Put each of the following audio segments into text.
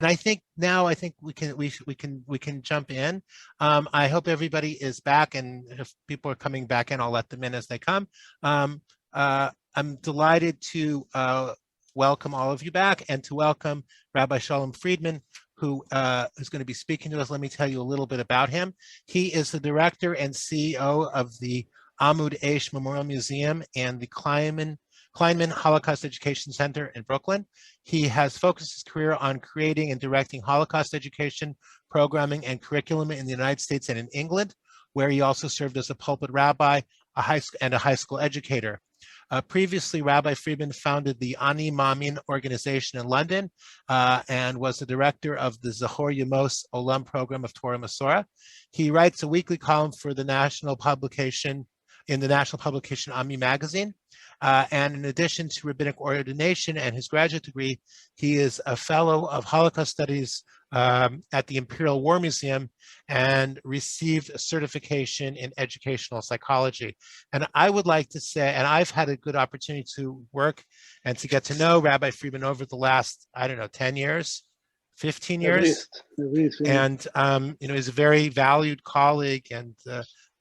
I think now we can jump in. I hope everybody is back, and if people are coming back in, I'll let them in as they come. I'm delighted to welcome all of you back and to welcome Rabbi Sholom Friedmann, who is going to be speaking to us. Let me tell you a little bit about him. He is the director and CEO of the Amud Eish Memorial Museum and the Kleinman Holocaust Education Center in Brooklyn. He has focused his career on creating and directing Holocaust education, programming, and curriculum in the United States and in England, where he also served as a pulpit rabbi, a high school educator. Previously, Rabbi Friedman founded the Ani Maamin organization in London and was the director of the Zachor Yemos Olam program of Torah Umesorah. He writes a weekly column for the national publication Ami magazine. And in addition to rabbinic ordination and his graduate degree, he is a fellow of Holocaust Studies at the Imperial War Museum and received a certification in educational psychology. And I would like to say, and I've had a good opportunity to work and to get to know Rabbi Friedman over the last, 10 years, 15 years. At least, yeah. And, he's a very valued colleague and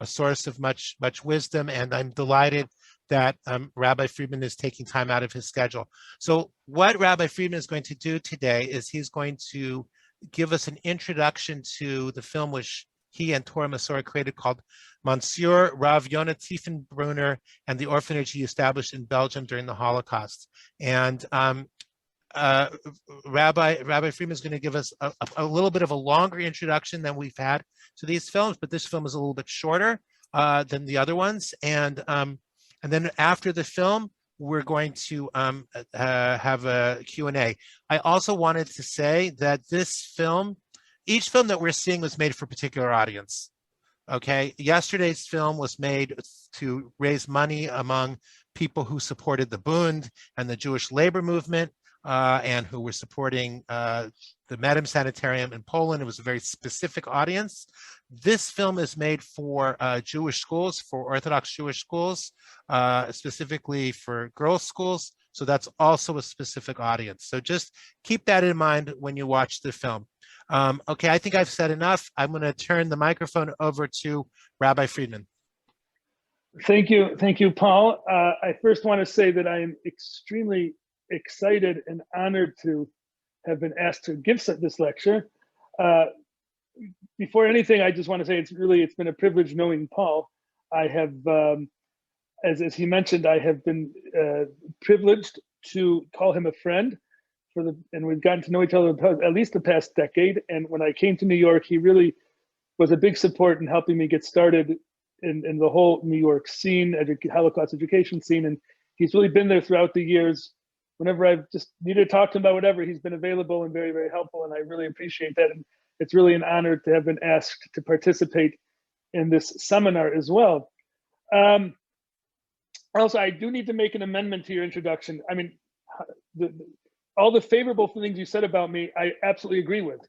a source of much wisdom. And I'm delighted that Rabbi Friedman is taking time out of his schedule. So what Rabbi Friedman is going to do today is he's going to give us an introduction to the film which he and Torah Umesorah created called Monsieur, Rav Yonah Tiefenbrunner, and the Orphanage He Established in Belgium during the Holocaust. And Rabbi Friedman is going to give us a little bit of a longer introduction than we've had to these films, but this film is a little bit shorter than the other ones. And then after the film, we're going to have a Q&A. I also wanted to say that each film that we're seeing was made for a particular audience. Okay, yesterday's film was made to raise money among people who supported the Bund and the Jewish labor movement and who were supporting the Medem Sanitarium in Poland. It was a very specific audience. This film is made for Jewish schools, for Orthodox Jewish schools, specifically for girls' schools. So that's also a specific audience. So just keep that in mind when you watch the film. Okay, I think I've said enough. I'm going to turn the microphone over to Rabbi Friedman. Thank you, Paul. I first want to say that I am extremely excited and honored to have been asked to give this lecture. Before anything, I just want to say it's been a privilege knowing Paul. I have, as he mentioned, I have been privileged to call him a friend and we've gotten to know each other at least the past decade. And when I came to New York, he really was a big support in helping me get started in the whole New York scene, Holocaust education scene. And he's really been there throughout the years. Whenever I've just needed to talk to him about whatever, he's been available and very, very helpful. And I really appreciate that. And it's really an honor to have been asked to participate in this seminar as well. Also, I do need to make an amendment to your introduction. I mean, all the favorable things you said about me, I absolutely agree with.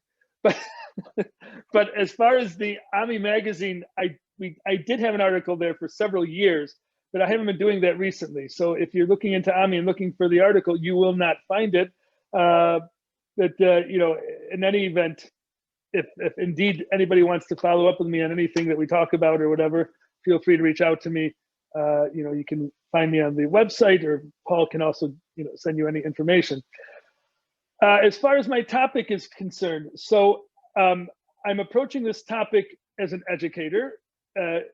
But as far as the Ami magazine, I did have an article there for several years, but I haven't been doing that recently. So if you're looking into Ami and looking for the article, you will not find it. In any event, if indeed anybody wants to follow up with me on anything that we talk about or whatever, feel free to reach out to me. You can find me on the website, or Paul can also send you any information. As far as my topic is concerned, so I'm approaching this topic as an educator, and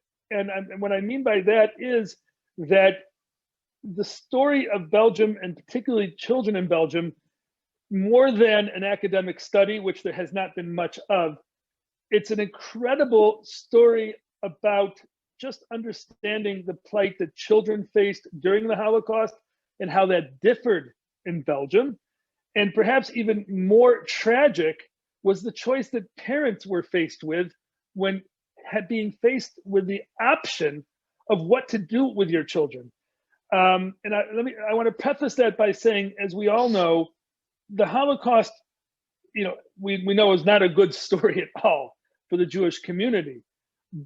what I mean by that is that the story of Belgium, and particularly children in Belgium, more than an academic study, which there has not been much of, it's an incredible story about just understanding the plight that children faced during the Holocaust and how that differed in Belgium. And perhaps even more tragic was the choice that parents were faced with when being faced with the option of what to do with your children. And I want to preface that by saying, as we all know, the Holocaust, we know is not a good story at all for the Jewish community.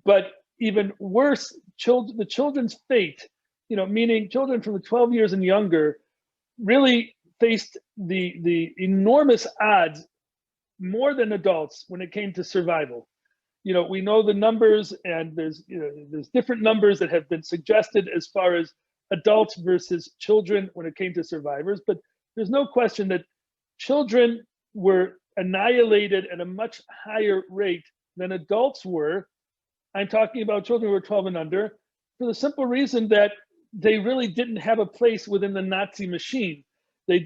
But even worse, the children's fate, meaning children from the 12 years and younger, really faced the enormous odds more than adults when it came to survival. You know, we know the numbers, and there's different numbers that have been suggested as far as adults versus children when it came to survivors, but there's no question that children were annihilated at a much higher rate than adults were. I'm talking about children who were 12 and under, for the simple reason that they really didn't have a place within the Nazi machine. They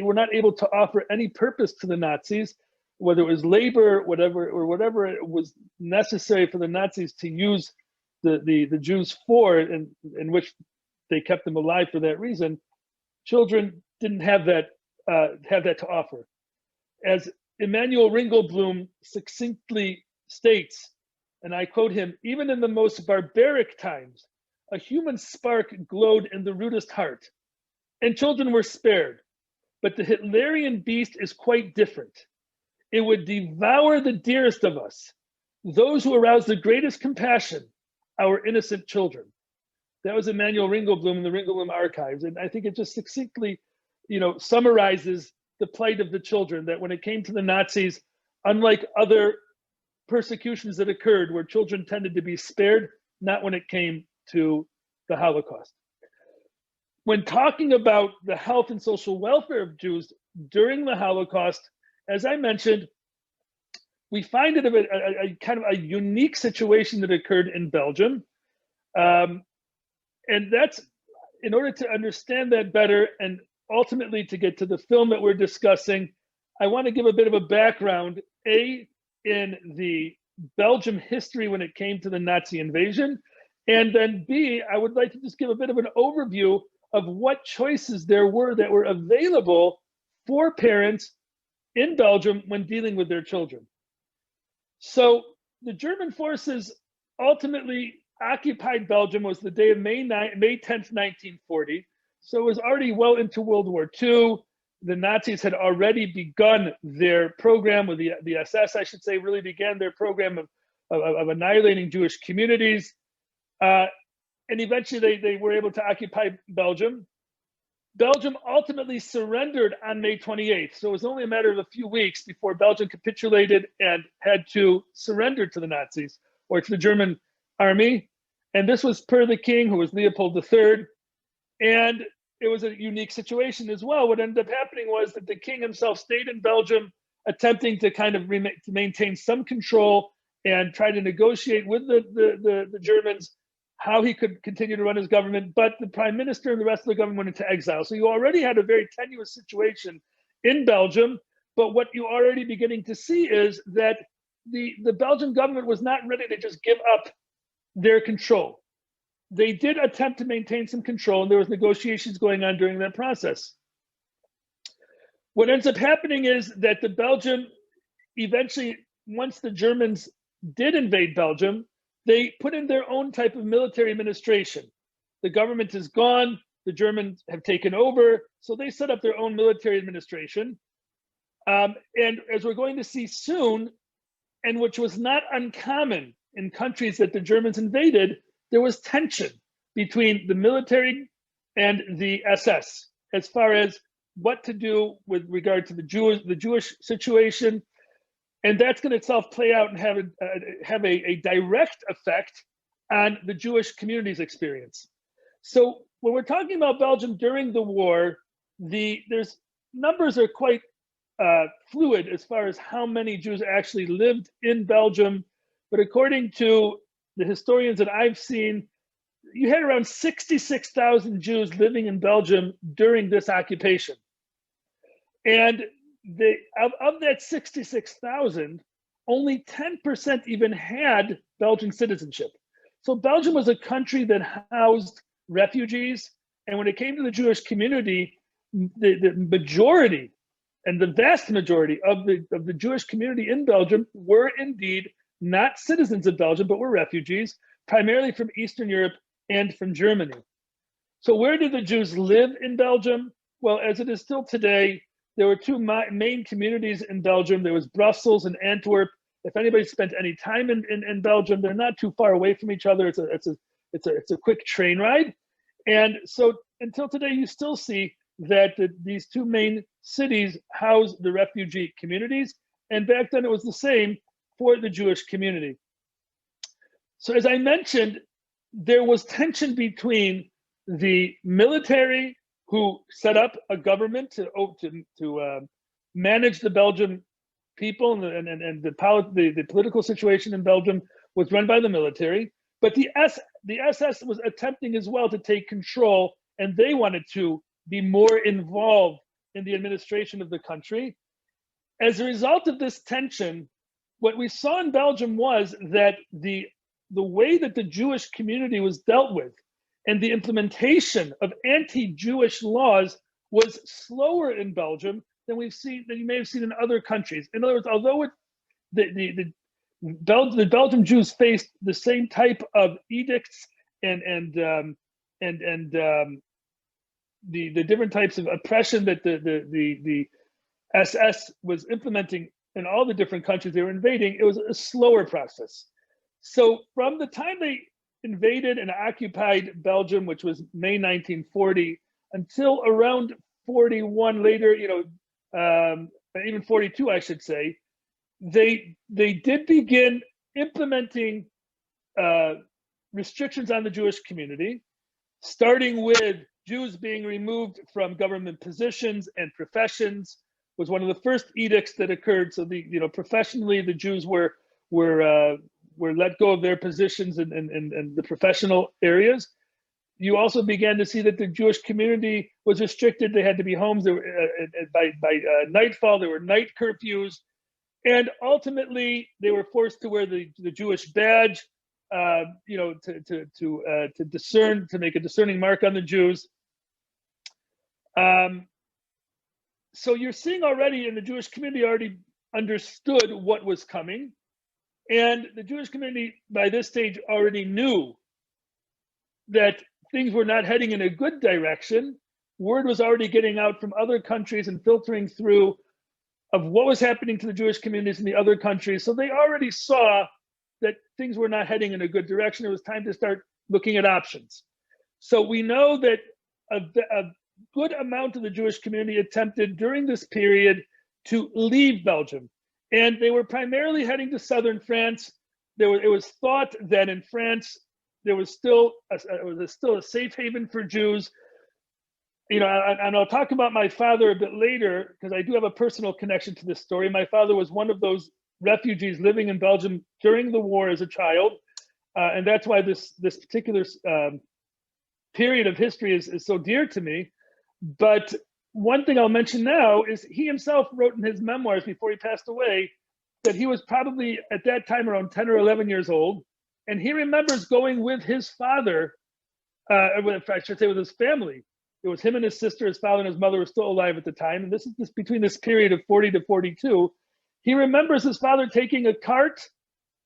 were not able to offer any purpose to the Nazis, whether it was labor, whatever it was necessary for the Nazis to use the Jews for, in which they kept them alive for that reason. Children didn't have that to offer. As Emanuel Ringelblum succinctly states, and I quote him, "Even in the most barbaric times, a human spark glowed in the rudest heart, and children were spared. But the Hitlerian beast is quite different. It would devour the dearest of us, those who arouse the greatest compassion, our innocent children." That was Emanuel Ringelblum in the Ringelblum archives. And I think it just succinctly, summarizes the plight of the children, that when it came to the Nazis, unlike other persecutions that occurred where children tended to be spared, not when it came to the Holocaust. When talking about the health and social welfare of Jews during the Holocaust, as I mentioned, we find it a kind of a unique situation that occurred in Belgium. And that's, in order to understand that better and ultimately to get to the film that we're discussing, I want to give a bit of a background, in the Belgium history when it came to the Nazi invasion, and then B, I would like to just give a bit of an overview of what choices there were that were available for parents in Belgium when dealing with their children. So the German forces ultimately occupied Belgium, was the day of May 10th, 1940. So it was already well into World War II. The Nazis had already begun their program with the SS, I should say, really began their program of annihilating Jewish communities. And eventually they were able to occupy Belgium. Belgium ultimately surrendered on May 28th. So it was only a matter of a few weeks before Belgium capitulated and had to surrender to the Nazis, or to the German army. And this was per the king, who was Leopold III. And it was a unique situation as well. What ended up happening was that the king himself stayed in Belgium, attempting to kind of to maintain some control and try to negotiate with the Germans how he could continue to run his government. But the prime minister and the rest of the government went into exile. So you already had a very tenuous situation in Belgium. But what you already beginning to see is that the Belgian government was not ready to just give up their control. They did attempt to maintain some control, and there was negotiations going on during that process. What ends up happening is that the Belgium, eventually, once the Germans did invade Belgium, they put in their own type of military administration. The government is gone, the Germans have taken over, so they set up their own military administration. And as we're going to see soon, and which was not uncommon in countries that the Germans invaded, there was tension between the military and the SS as far as what to do with regard to the Jewish situation. And that's going to itself play out and have a direct effect on the Jewish community's experience. So when we're talking about Belgium during the war, there's numbers are quite fluid as far as how many Jews actually lived in Belgium. But according to the historians that I've seen, you had around 66,000 Jews living in Belgium during this occupation. And of that 66,000, only 10% even had Belgian citizenship. So Belgium was a country that housed refugees. And when it came to the Jewish community, the majority and the vast majority of the Jewish community in Belgium were indeed not citizens of Belgium, but were refugees, primarily from Eastern Europe and from Germany. So where did the Jews live in Belgium? Well, as it is still today, there were two main communities in Belgium. There was Brussels and Antwerp. If anybody spent any time in Belgium, they're not too far away from each other. It's a quick train ride. And so until today, you still see that these two main cities house the refugee communities. And back then it was the same for the Jewish community. So as I mentioned, there was tension between the military, who set up a government to manage the Belgian people, and the political situation in Belgium was run by the military. But the SS was attempting as well to take control, and they wanted to be more involved in the administration of the country. As a result of this tension, what we saw in Belgium was that the way that the Jewish community was dealt with and the implementation of anti-Jewish laws was slower in Belgium than you may have seen in other countries. In other words, although the Belgian Jews faced the same type of edicts and the different types of oppression that the SS was implementing in all the different countries they were invading, it was a slower process. So from the time they invaded and occupied Belgium, which was May 1940, until around 41 later, even 42, I should say, they did begin implementing restrictions on the Jewish community, starting with Jews being removed from government positions and professions was one of the first edicts that occurred. So professionally, the Jews were let go of their positions in the professional areas. You also began to see that the Jewish community was restricted. They had to be homes. There were, by nightfall, there were night curfews. And ultimately, they were forced to wear the Jewish badge, to discern, to make a discerning mark on the Jews. So you're seeing already in the Jewish community already understood what was coming. And the Jewish community by this stage already knew that things were not heading in a good direction. Word was already getting out from other countries and filtering through of what was happening to the Jewish communities in the other countries. So they already saw that things were not heading in a good direction. It was time to start looking at options. So we know that a good amount of the Jewish community attempted during this period to leave Belgium. And they were primarily heading to southern France. It was thought that in France, there was still a safe haven for Jews. And I'll talk about my father a bit later, because I do have a personal connection to this story. My father was one of those refugees living in Belgium during the war as a child. And that's why this particular period of history is so dear to me. But one thing I'll mention now is he himself wrote in his memoirs before he passed away that he was probably at that time around 10 or 11 years old. And he remembers going with his father, I should say with his family. It was him and his sister, his father and his mother were still alive at the time. And this is between this period of 40 to 42. He remembers his father taking a cart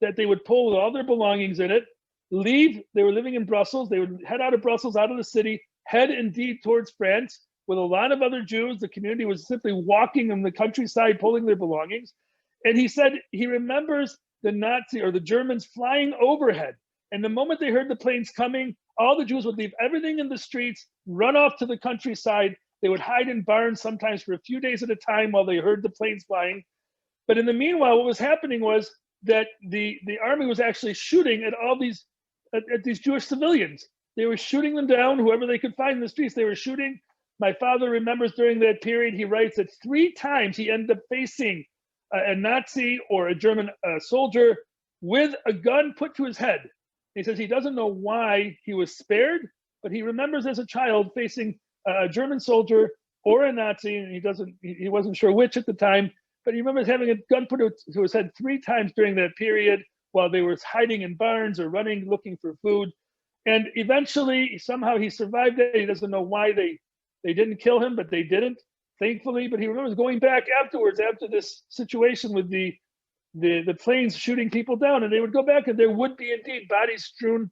that they would pull with all their belongings in it, leave. They were living in Brussels. They would head out of Brussels, out of the city, head indeed towards France with a lot of other Jews. The community was simply walking in the countryside, pulling their belongings. And he said he remembers the Nazi or the Germans flying overhead. And the moment they heard the planes coming, all the Jews would leave everything in the streets, run off to the countryside. They would hide in barns sometimes for a few days at a time while they heard the planes flying. But in the meanwhile, what was happening was that the army was actually shooting at all these Jewish civilians. They were shooting them down, whoever they could find in the streets, they were shooting. My father remembers during that period, he writes that 3 times he ended up facing a Nazi or a German soldier with a gun put to his head. He says he doesn't know why he was spared, but he remembers as a child facing a German soldier or a Nazi, and he wasn't sure which at the time, but he remembers having a gun put to his head 3 times during that period while they were hiding in barns or running, looking for food. And eventually, somehow he survived it. He doesn't know why they didn't kill him, but they didn't, thankfully. But he remembers going back afterwards, after this situation with the planes shooting people down, and they would go back and there would be indeed bodies strewn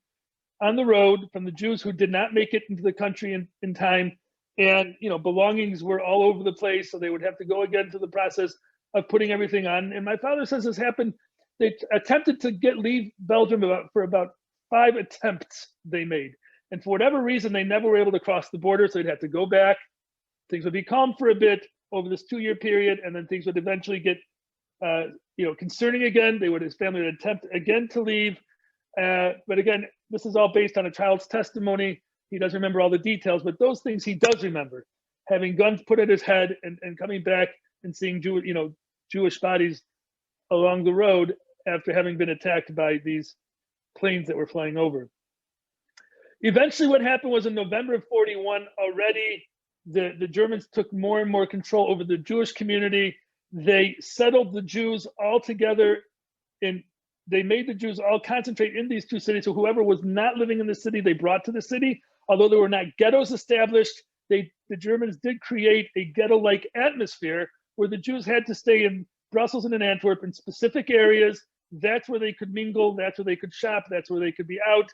on the road from the Jews who did not make it into the country in time. And, belongings were all over the place. So they would have to go again through the process of putting everything on. And my father says this happened. They attempted to leave Belgium for about 5 attempts they made. And for whatever reason, they never were able to cross the border. So they'd have to go back. Things would be calm for a bit over this 2-year period. And then things would eventually get concerning again. His family would attempt again to leave. But again, this is all based on a child's testimony. He doesn't remember all the details, but those things he does remember. Having guns put at his head and coming back and seeing Jewish bodies along the road after having been attacked by these planes that were flying over. Eventually what happened was in November of 41, already the Germans took more and more control over the Jewish community. They settled the Jews all together, and they made the Jews all concentrate in these two cities. So whoever was not living in the city, they brought to the city. Although there were not ghettos established, the Germans did create a ghetto-like atmosphere where the Jews had to stay in Brussels and in Antwerp in specific areas. That's where they could mingle, that's where they could shop, that's where they could be out.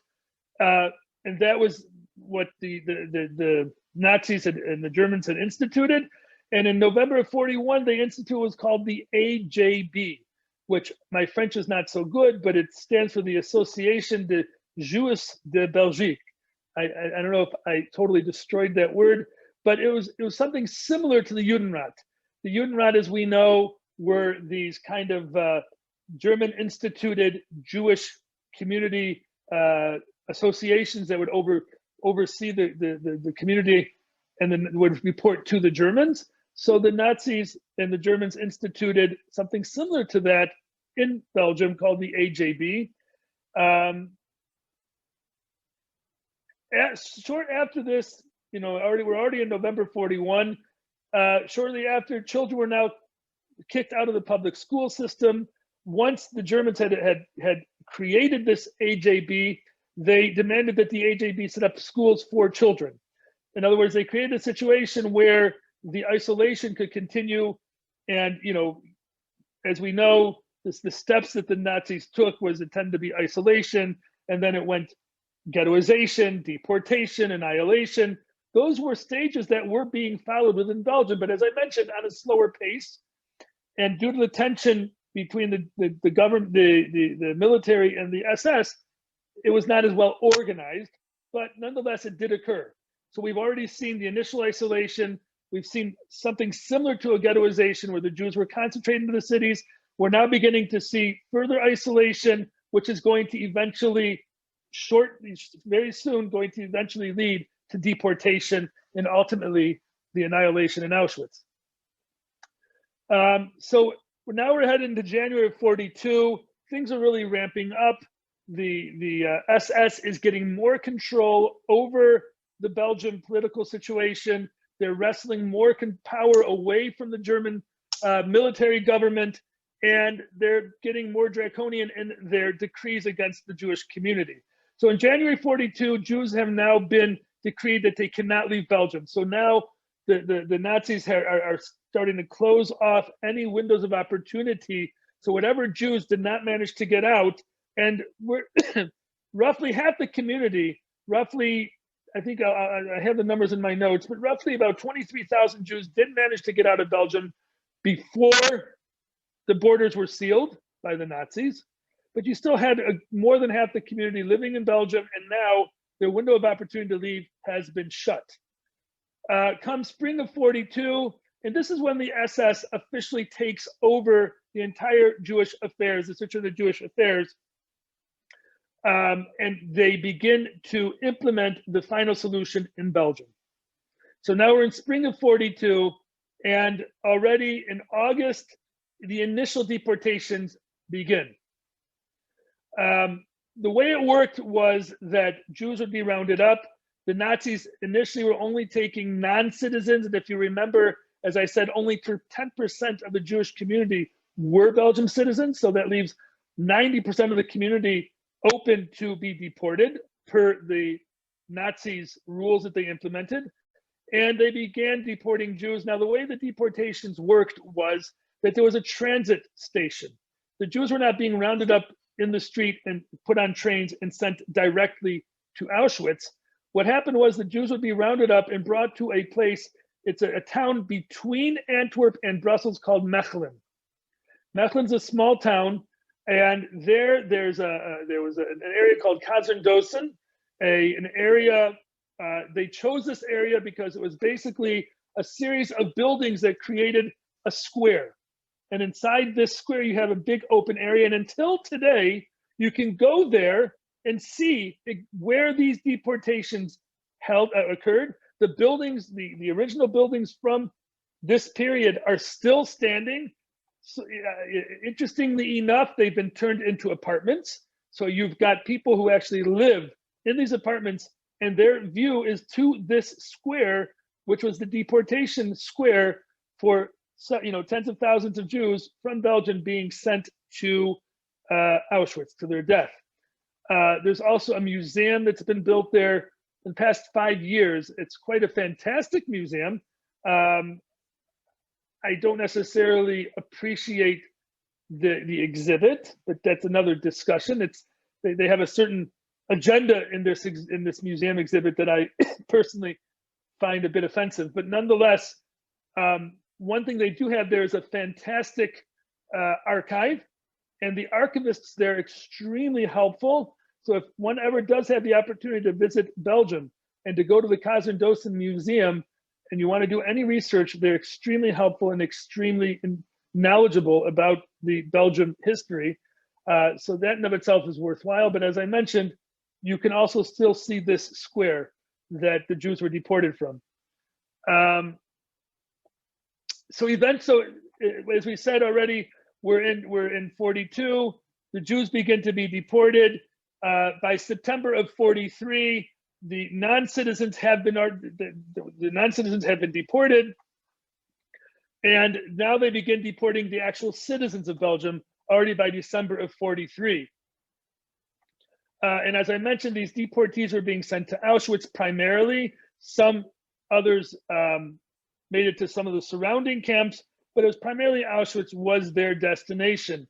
And that was what the Nazis and the Germans had instituted. And in November of 41, they instituted what was called the AJB, which my French is not so good, but it stands for the Association de Juifs de Belgique. I don't know if I totally destroyed that word, but it was something similar to the Judenrat. The Judenrat, as we know, were these kind of German instituted Jewish community associations that would oversee the community and then would report to the Germans. So the Nazis and the Germans instituted something similar to that in Belgium called the AJB. Short after this, we're already in November 41. Shortly after, children were now kicked out of the public school system. Once the Germans had created this AJB, they demanded that the AJB set up schools for children. In other words, they created a situation where the isolation could continue. And, as we know, the steps that the Nazis took was intended to be isolation, and then it went ghettoization, deportation, annihilation. Those were stages that were being followed within Belgium, but as I mentioned, on a slower pace. And due to the tension between the government, the military, and the SS, it was not as well organized, but nonetheless, it did occur. So we've already seen the initial isolation. We've seen something similar to a ghettoization where the Jews were concentrated into the cities. We're now beginning to see further isolation, which is going to eventually very soon going to eventually lead to deportation and ultimately the annihilation in Auschwitz. So now we're heading into January of 42. Things are really ramping up. The SS is getting more control over the Belgian political situation. They're wresting more power away from the German military government, and they're getting more draconian in their decrees against the Jewish community. So in January 42, Jews have now been decreed that they cannot leave Belgium. So now the Nazis are starting to close off any windows of opportunity. So whatever Jews did not manage to get out, and we're roughly half the community, I think I have the numbers in my notes, but roughly about 23,000 Jews did manage to get out of Belgium before the borders were sealed by the Nazis. But you still had more than half the community living in Belgium, and now their window of opportunity to leave has been shut. Come spring of 42, and this is when the SS officially takes over the entire Jewish affairs, the Switch of the Jewish affairs, and they begin to implement the final solution in Belgium. So now we're in spring of 42, and already in August, the initial deportations begin. The way it worked was that Jews would be rounded up. The Nazis initially were only taking non-citizens, and if you remember, as I said, only 10% of the Jewish community were Belgian citizens, so that leaves 90% of the community open to be deported per the Nazis' rules that they implemented. And they began deporting Jews. Now, the way the deportations worked was that there was a transit station. The Jews were not being rounded up in the street and put on trains and sent directly to Auschwitz. What happened was the Jews would be rounded up and brought to a place, it's a town between Antwerp and Brussels called Mechelen. Mechelen's a small town, and there was an area called Kazerndosen, an area, they chose this area because it was basically a series of buildings that created a square. And inside this square, you have a big open area. And until today, you can go there and see where these deportations occurred. The buildings, the original buildings from this period are still standing. So, interestingly enough, they've been turned into apartments. So you've got people who actually live in these apartments, and their view is to this square, which was the deportation square for tens of thousands of Jews from Belgium being sent to Auschwitz to their death. There's also a museum that's been built there in the past 5 years. It's quite a fantastic museum. I don't necessarily appreciate the exhibit, but that's another discussion. They have a certain agenda in this museum exhibit that I personally find a bit offensive. But nonetheless, one thing they do have there is a fantastic archive, and the archivists there are extremely helpful. So if one ever does have the opportunity to visit Belgium and to go to the Kazerndosen Museum, and you want to do any research, they're extremely helpful and extremely knowledgeable about the Belgium history. So that in of itself is worthwhile. But as I mentioned, you can also still see this square that the Jews were deported from. So as we said already, we're in 42. The Jews begin to be deported. By September of 43, the non-citizens have been deported, and now they begin deporting the actual citizens of Belgium already by December of 43. And as I mentioned, these deportees were being sent to Auschwitz primarily. Some others made it to some of the surrounding camps, but it was primarily Auschwitz was their destination.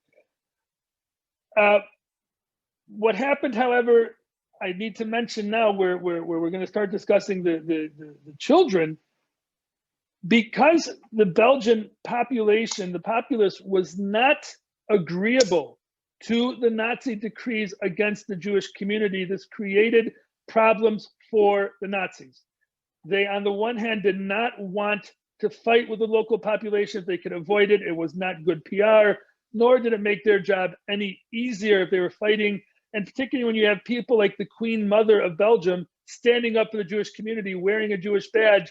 What happened, however, I need to mention now where we're going to start discussing the children, because the Belgian population, the populace, was not agreeable to the Nazi decrees against the Jewish community. This created problems for the Nazis. They, on the one hand, did not want to fight with the local population if they could avoid it. It was not good PR, nor did it make their job any easier if they were fighting. And particularly when you have people like the Queen Mother of Belgium standing up for the Jewish community, wearing a Jewish badge,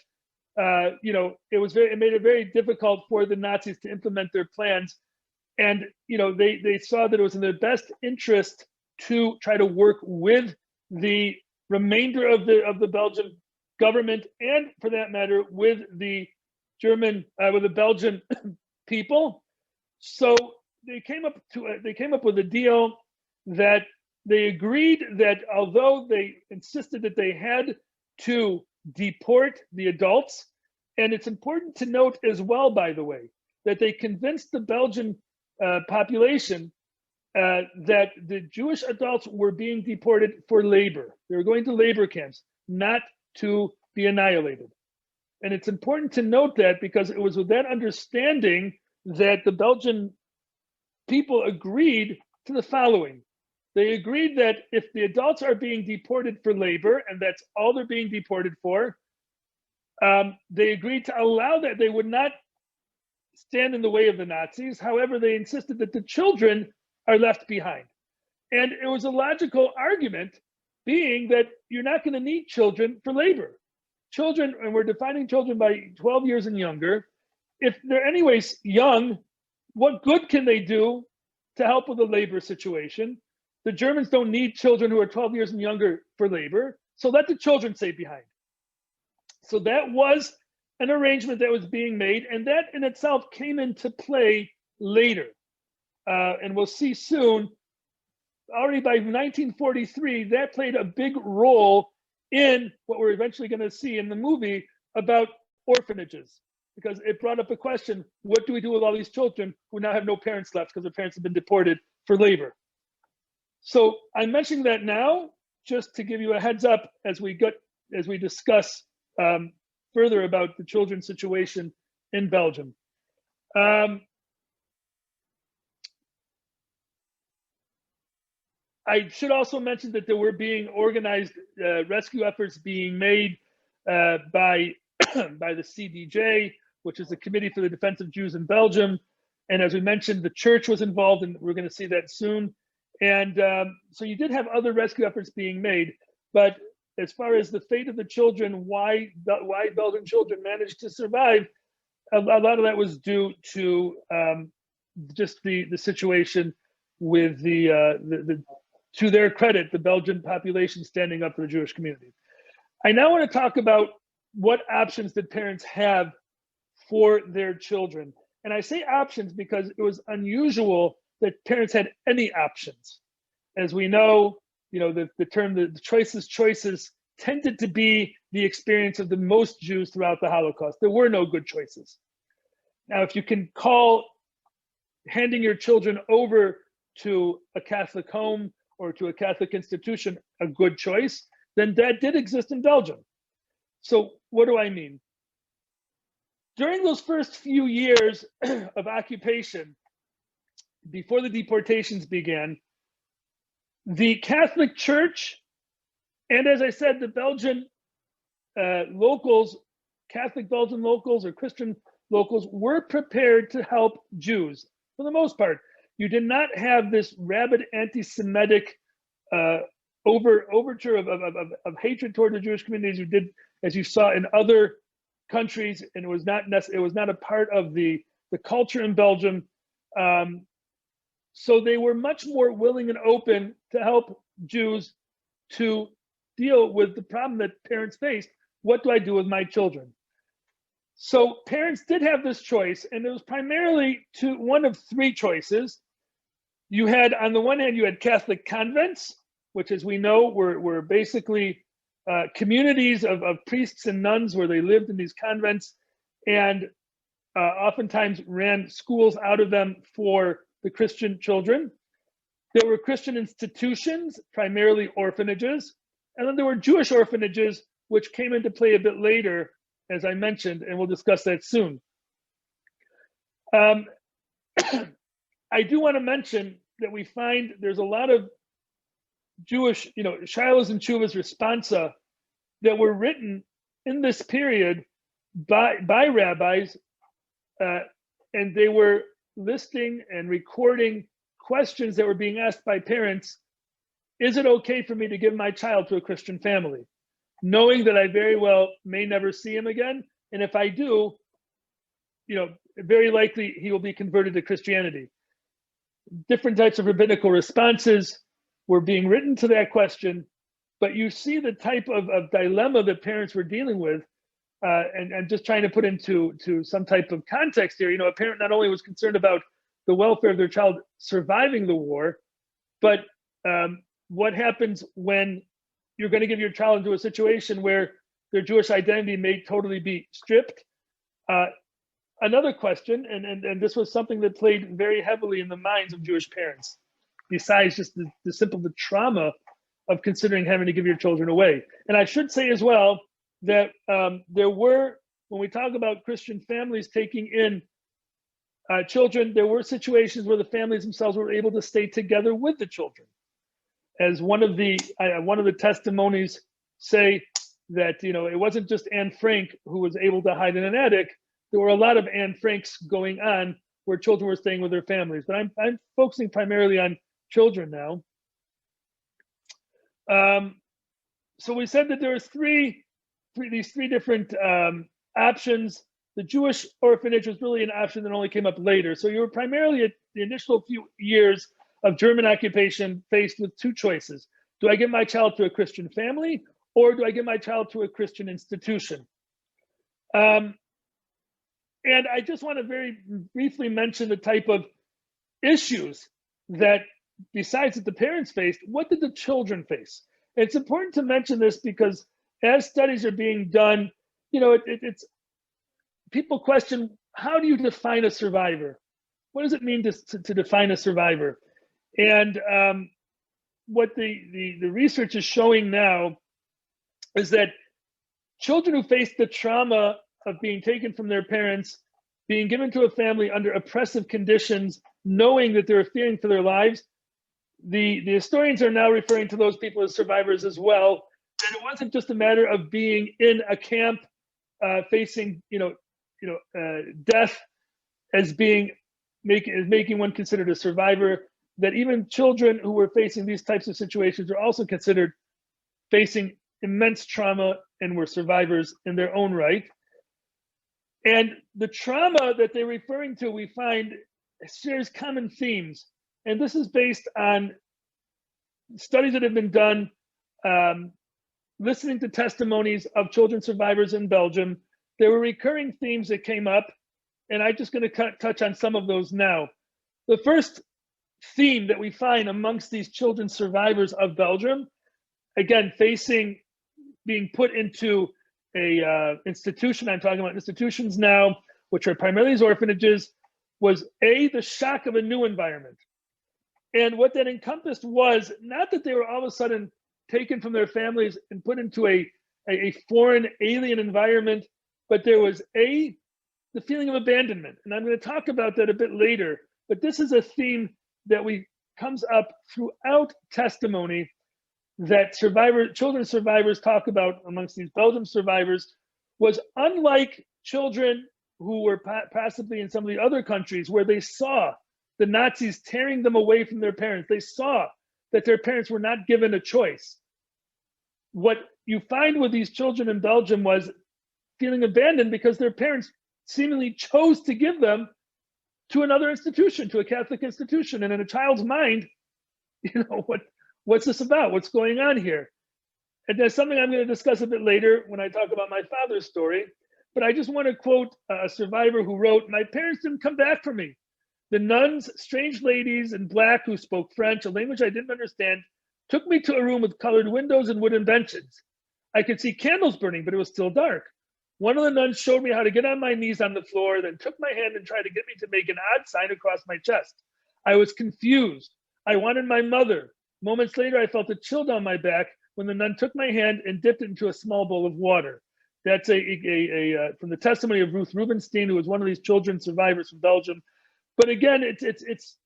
it made it very difficult for the Nazis to implement their plans. And they saw that it was in their best interest to try to work with the remainder of the Belgian government, and for that matter, with the Belgian people. So they came up with a deal that they agreed that although they insisted that they had to deport the adults, and it's important to note as well, by the way, that they convinced the Belgian population that the Jewish adults were being deported for labor. They were going to labor camps, not to be annihilated. And it's important to note that, because it was with that understanding that the Belgian people agreed to the following. They agreed that if the adults are being deported for labor, and that's all they're being deported for, they agreed to allow that. They would not stand in the way of the Nazis. However, they insisted that the children are left behind. And it was a logical argument, being that you're not going to need children for labor. Children, and we're defining children by 12 years and younger, if they're anyways young, what good can they do to help with the labor situation? The Germans don't need children who are 12 years and younger for labor, so let the children stay behind. So that was an arrangement that was being made, and that in itself came into play later. And we'll see soon, already by 1943, that played a big role in what we're eventually going to see in the movie about orphanages, because it brought up a question: what do we do with all these children who now have no parents left because their parents have been deported for labor? So I'm mentioning that now just to give you a heads up as we discuss further about the children's situation in Belgium. I should also mention that there were being organized rescue efforts being made by the CDJ, which is the Committee for the Defense of Jews in Belgium. And as we mentioned, the church was involved, and we're going to see that soon. And so you did have other rescue efforts being made. But as far as the fate of the children, why Belgian children managed to survive, a lot of that was due to just the situation with the to their credit, the Belgian population standing up for the Jewish community. I now want to talk about what options did parents have for their children. And I say options because it was unusual that parents had any options. As we know, the term the choices tended to be the experience of the most Jews throughout the Holocaust. There were no good choices. Now, if you can call handing your children over to a Catholic home or to a Catholic institution a good choice, then that did exist in Belgium. So what do I mean? During those first few years of occupation, before the deportations began, the Catholic Church, and as I said, the Belgian locals, Catholic Belgian locals or Christian locals, were prepared to help Jews for the most part. You did not have this rabid anti-Semitic overture of hatred toward the Jewish communities. You did, as you saw in other countries, and it was not a part of the culture in Belgium. So they were much more willing and open to help Jews to deal with the problem that parents faced. What do I do with my children? So parents did have this choice, and it was primarily one of three choices. You had, on the one hand, you had Catholic convents, which, as we know, were basically communities of priests and nuns where they lived in these convents, and oftentimes ran schools out of them for the Christian children. There were Christian institutions, primarily orphanages, and then there were Jewish orphanages, which came into play a bit later, as I mentioned, and we'll discuss that soon. I do want to mention that we find there's a lot of Jewish, shilohs and tshuvas responsa that were written in this period by rabbis, and they were listing and recording questions that were being asked by parents. Is it okay for me to give my child to a Christian family, knowing that I very well may never see him again? And if I do, very likely he will be converted to Christianity. Different types of rabbinical responses were being written to that question, but you see the type of dilemma that parents were dealing with, and just trying to put into some type of context here. A parent not only was concerned about the welfare of their child surviving the war, but what happens when you're going to give your child into a situation where their Jewish identity may totally be stripped? Another question, and this was something that played very heavily in the minds of Jewish parents, besides just the trauma of considering having to give your children away. And I should say as well that there were, when we talk about Christian families taking in children, there were situations where the families themselves were able to stay together with the children. As one of the testimonies say, that it wasn't just Anne Frank who was able to hide in an attic. There were a lot of Anne Franks going on where children were staying with their families. But I'm focusing primarily on children now. So we said that there was these three different options. The Jewish orphanage was really an option that only came up later. So you were primarily at the initial few years of German occupation faced with two choices. Do I give my child to a Christian family, or do I give my child to a Christian institution? And I just want to very briefly mention the type of issues that, besides that the parents faced, what did the children face? It's important to mention this because as studies are being done, it's people question, how do you define a survivor? What does it mean to define a survivor? And what the research is showing now is that children who face the trauma of being taken from their parents, being given to a family under oppressive conditions, knowing that they're fearing for their lives, the historians are now referring to those people as survivors as well. That it wasn't just a matter of being in a camp, facing death as being making one considered a survivor, that even children who were facing these types of situations are also considered facing immense trauma and were survivors in their own right. And the trauma that they're referring to, we find, shares common themes. And this is based on studies that have been done, listening to testimonies of children survivors in Belgium. There were recurring themes that came up, and I'm just going to touch on some of those now. The first theme that we find amongst these children survivors of Belgium, again, facing being put into a institution, I'm talking about institutions now, which are primarily these orphanages, was the shock of a new environment. And what that encompassed was not that they were all of a sudden taken from their families and put into a foreign alien environment, but there was the feeling of abandonment. And I'm going to talk about that a bit later, but this is a theme that comes up throughout testimony that children survivors talk about amongst these Belgium survivors, was unlike children who were passively in some of the other countries where they saw the Nazis tearing them away from their parents. They saw that their parents were not given a choice. What you find with these children in Belgium was feeling abandoned because their parents seemingly chose to give them to another institution, to a Catholic institution. And in a child's mind, what's this about? What's going on here? And that's something I'm going to discuss a bit later when I talk about my father's story. But I just want to quote a survivor who wrote, "My parents didn't come back for me. The nuns, strange ladies in black who spoke French, a language I didn't understand, took me to a room with colored windows and wooden benches. I could see candles burning, but it was still dark. One of the nuns showed me how to get on my knees on the floor, then took my hand and tried to get me to make an odd sign across my chest. I was confused. I wanted my mother. Moments later, I felt a chill down my back when the nun took my hand and dipped it into a small bowl of water." That's from the testimony of Ruth Rubenstein, who was one of these children survivors from Belgium. But again, it's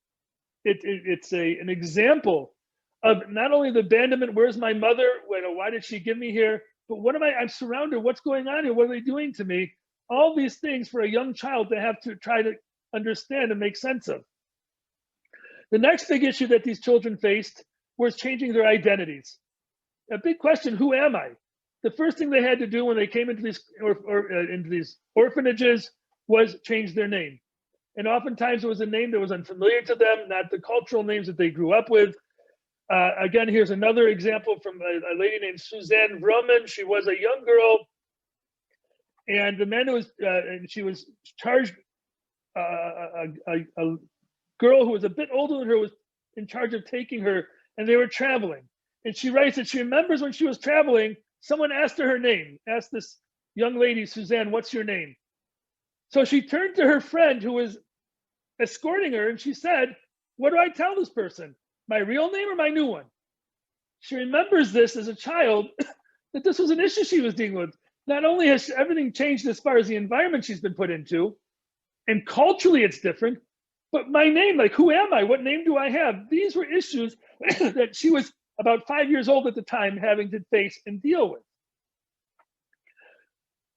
an example of not only the abandonment, where's my mother? Why did she give me here? But I'm surrounded, what's going on here? What are they doing to me? All these things for a young child to have to try to understand and make sense of. The next big issue that these children faced was changing their identities. A big question, who am I? The first thing they had to do when they came into these orphanages was change their name. And oftentimes it was a name that was unfamiliar to them, not the cultural names that they grew up with. Again, here's another example from a lady named Suzanne Vroman. She was a young girl, and the man who was, and she was charged, a girl who was a bit older than her was in charge of taking her, and they were traveling. And she writes that she remembers when she was traveling, someone asked her name, asked this young lady, Suzanne, what's your name? So she turned to her friend who was escorting her, and she said, what do I tell this person? My real name or my new one? She remembers this as a child, that this was an issue she was dealing with. Not only has everything changed as far as the environment she's been put into, and culturally it's different, but my name, like who am I? What name do I have? These were issues that she was about 5 years old at the time having to face and deal with.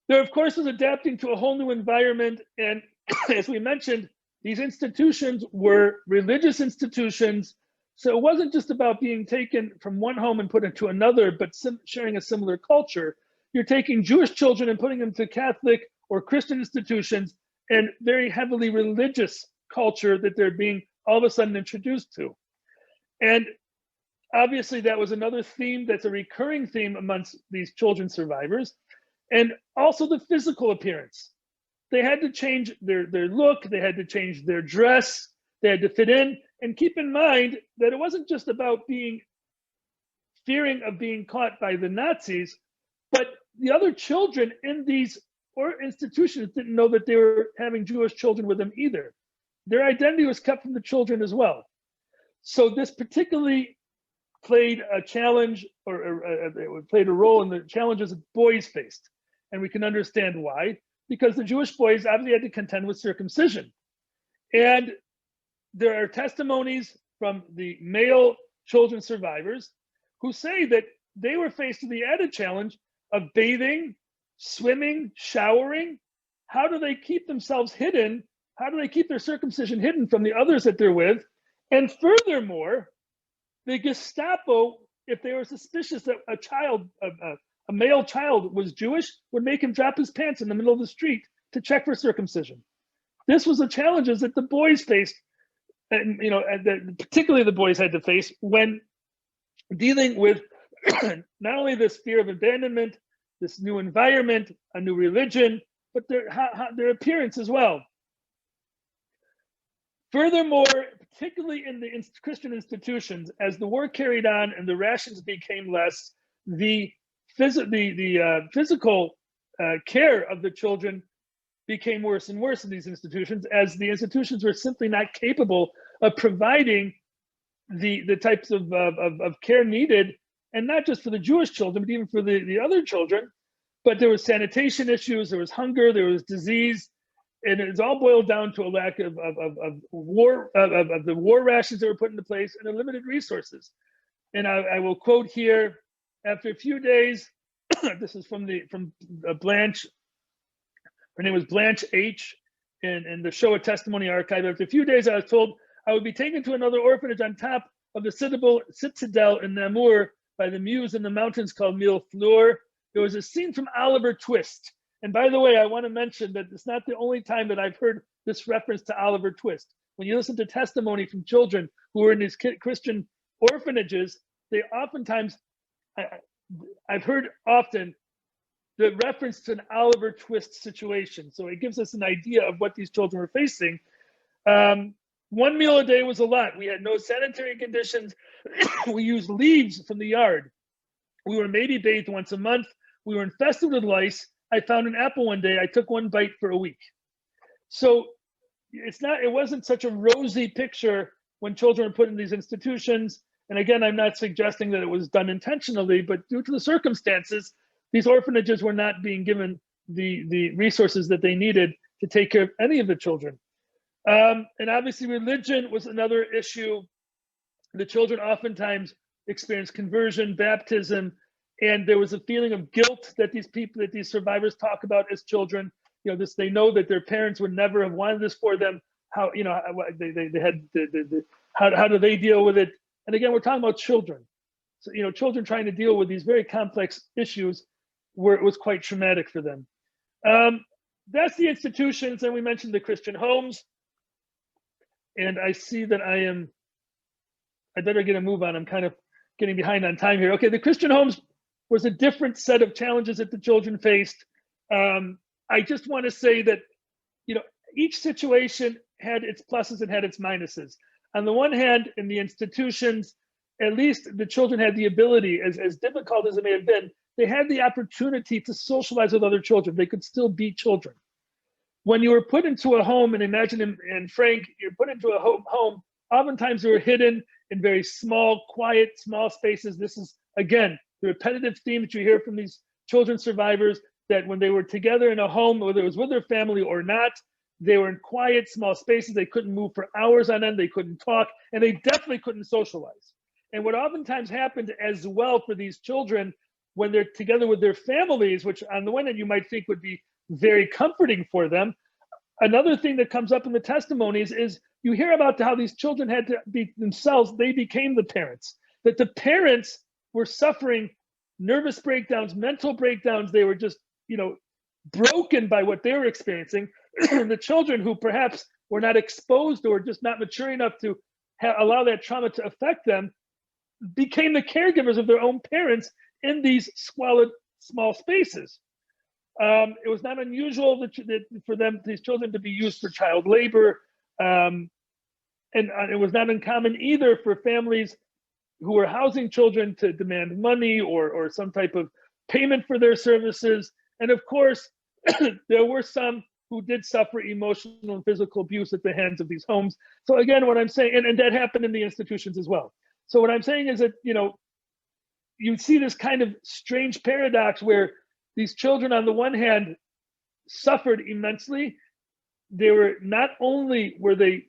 There, of course, was adapting to a whole new environment. And as we mentioned, these institutions were religious institutions. So it wasn't just about being taken from one home and put into another, but sharing a similar culture. You're taking Jewish children and putting them to Catholic or Christian institutions and very heavily religious culture that they're being all of a sudden introduced to. And obviously that was another theme that's a recurring theme amongst these children survivors. And also the physical appearance. They had to change their look, they had to change their dress, they had to fit in. And keep in mind that it wasn't just about fearing of being caught by the Nazis, but the other children in these institutions didn't know that they were having Jewish children with them either. Their identity was kept from the children as well. So this particularly played a challenge, or played a role in the challenges that boys faced. And we can understand why, because the Jewish boys obviously had to contend with circumcision. And there are testimonies from the male children survivors who say that they were faced with the added challenge of bathing, swimming, showering. How do they keep themselves hidden How do they keep their circumcision hidden from the others that they're with? And furthermore, the Gestapo, if they were suspicious that a male child was Jewish, would make him drop his pants in the middle of the street to check for circumcision. This was the challenges that the boys faced, and particularly the boys had to face when dealing with not only this fear of abandonment, this new environment, a new religion, but their appearance as well. Furthermore, particularly in the Christian institutions, as the war carried on and the rations became less, the physical care of the children became worse and worse in these institutions, as the institutions were simply not capable of providing the types of care needed, and not just for the Jewish children, but even for the other children. But there was sanitation issues, there was hunger, there was disease, and it's all boiled down to a lack of the war rations that were put into place and the limited resources. And I will quote here, after a few days, this is from Blanche, her name was Blanche H. in the Shoah Testimony Archive. After a few days, I was told I would be taken to another orphanage on top of the citadel in Namur by the Meuse in the mountains called Mille Fleurs. There was a scene from Oliver Twist. And by the way, I want to mention that it's not the only time that I've heard this reference to Oliver Twist. When you listen to testimony from children who are in these Christian orphanages, they oftentimes, I've heard often the reference to an Oliver Twist situation. So it gives us an idea of what these children were facing. 1 meal a day was a lot. We had no sanitary conditions. We used leaves from the yard. We were maybe bathed once a month. We were infested with lice. I found an apple one day. I took one bite for a week. So it wasn't such a rosy picture when children were put in these institutions. And again, I'm not suggesting that it was done intentionally, but due to the circumstances, these orphanages were not being given the resources that they needed to take care of any of the children. And obviously religion was another issue. The children oftentimes experienced conversion, baptism, and there was a feeling of guilt that these survivors talk about as children. They know that their parents would never have wanted this for them. How they had how do they deal with it? And again, we're talking about children. So children trying to deal with these very complex issues where it was quite traumatic for them. That's the institutions, and we mentioned the Christian homes. And I see that I better get a move on. I'm kind of getting behind on time here. Okay, the Christian homes was a different set of challenges that the children faced. I just want to say that, each situation had its pluses and had its minuses. On the one hand, in the institutions, at least the children had the ability, as difficult as it may have been, they had the opportunity to socialize with other children. They could still be children. When you were put into a home, and imagine in Frank, you're put into a home, oftentimes they were hidden in very small, quiet, small spaces. This is, again, the repetitive theme that you hear from these children survivors, that when they were together in a home, whether it was with their family or not, they were in quiet, small spaces. They couldn't move for hours on end. They couldn't talk, and they definitely couldn't socialize. And what oftentimes happened as well for these children when they're together with their families, which on the one hand you might think would be very comforting for them. Another thing that comes up in the testimonies is you hear about how these children had to be themselves, they became the parents, that the parents were suffering nervous breakdowns, mental breakdowns. They were just, broken by what they were experiencing. The children who perhaps were not exposed or just not mature enough to allow that trauma to affect them became the caregivers of their own parents in these squalid, small spaces. It was not unusual for these children to be used for child labor. And it was not uncommon either for families who were housing children to demand money or some type of payment for their services. And of course, there were some who did suffer emotional and physical abuse at the hands of these homes. So again, what I'm saying, and that happened in the institutions as well. So what I'm saying is that, you see this kind of strange paradox where these children, on the one hand, suffered immensely. They were not only were they,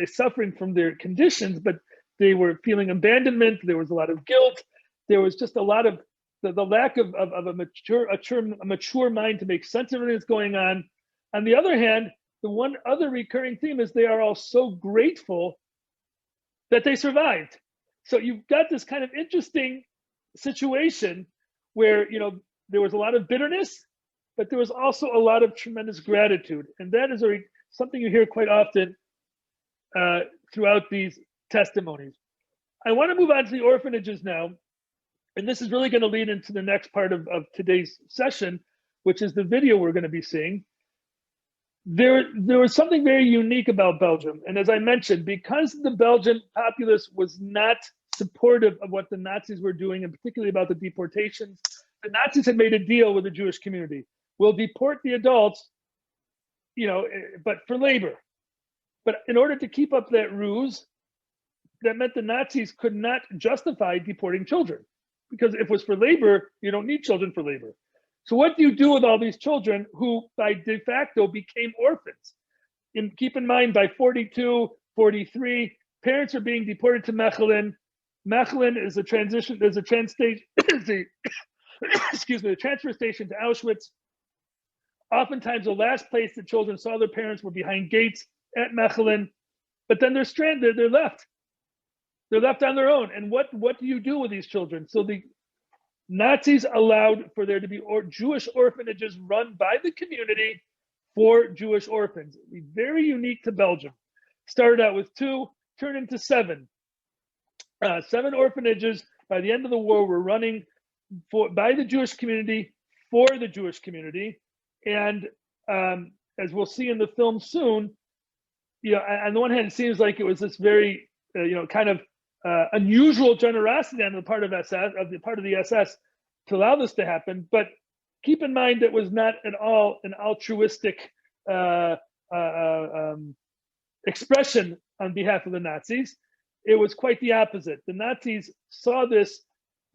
suffering from their conditions, but they were feeling abandonment. There was a lot of guilt. There was just a lot of the lack of a mature mind to make sense of everything that's going on. On the other hand, the one other recurring theme is they are all so grateful that they survived. So you've got this kind of interesting situation where, there was a lot of bitterness, but there was also a lot of tremendous gratitude. And that is something you hear quite often throughout these testimonies. I want to move on to the orphanages now. And this is really going to lead into the next part of today's session, which is the video we're going to be seeing. There was something very unique about Belgium. And as I mentioned, because the Belgian populace was not supportive of what the Nazis were doing, and particularly about the deportations, the Nazis had made a deal with the Jewish community. We'll deport the adults, but for labor. But in order to keep up that ruse, that meant the Nazis could not justify deporting children, because if it was for labor, you don't need children for labor. So what do you do with all these children who by de facto became orphans? And keep in mind, by 42, 43, parents are being deported to Mechelen. Mechelen is a transition, there's a excuse me, the transfer station to Auschwitz. Oftentimes the last place the children saw their parents were behind gates at Mechelen, but then they're stranded, they're left. They're left on their own. And what do you do with these children? So the Nazis allowed for there to be Jewish orphanages run by the community for Jewish orphans. Very unique to Belgium. Started out with 2, turned into 7. 7 orphanages by the end of the war were running by the Jewish community for the Jewish community. And as we'll see in the film soon, on the one hand, it seems like it was this very, kind of unusual generosity on the part of the SS to allow this to happen. But keep in mind, it was not at all an altruistic expression on behalf of the Nazis. It was quite the opposite. The Nazis saw this,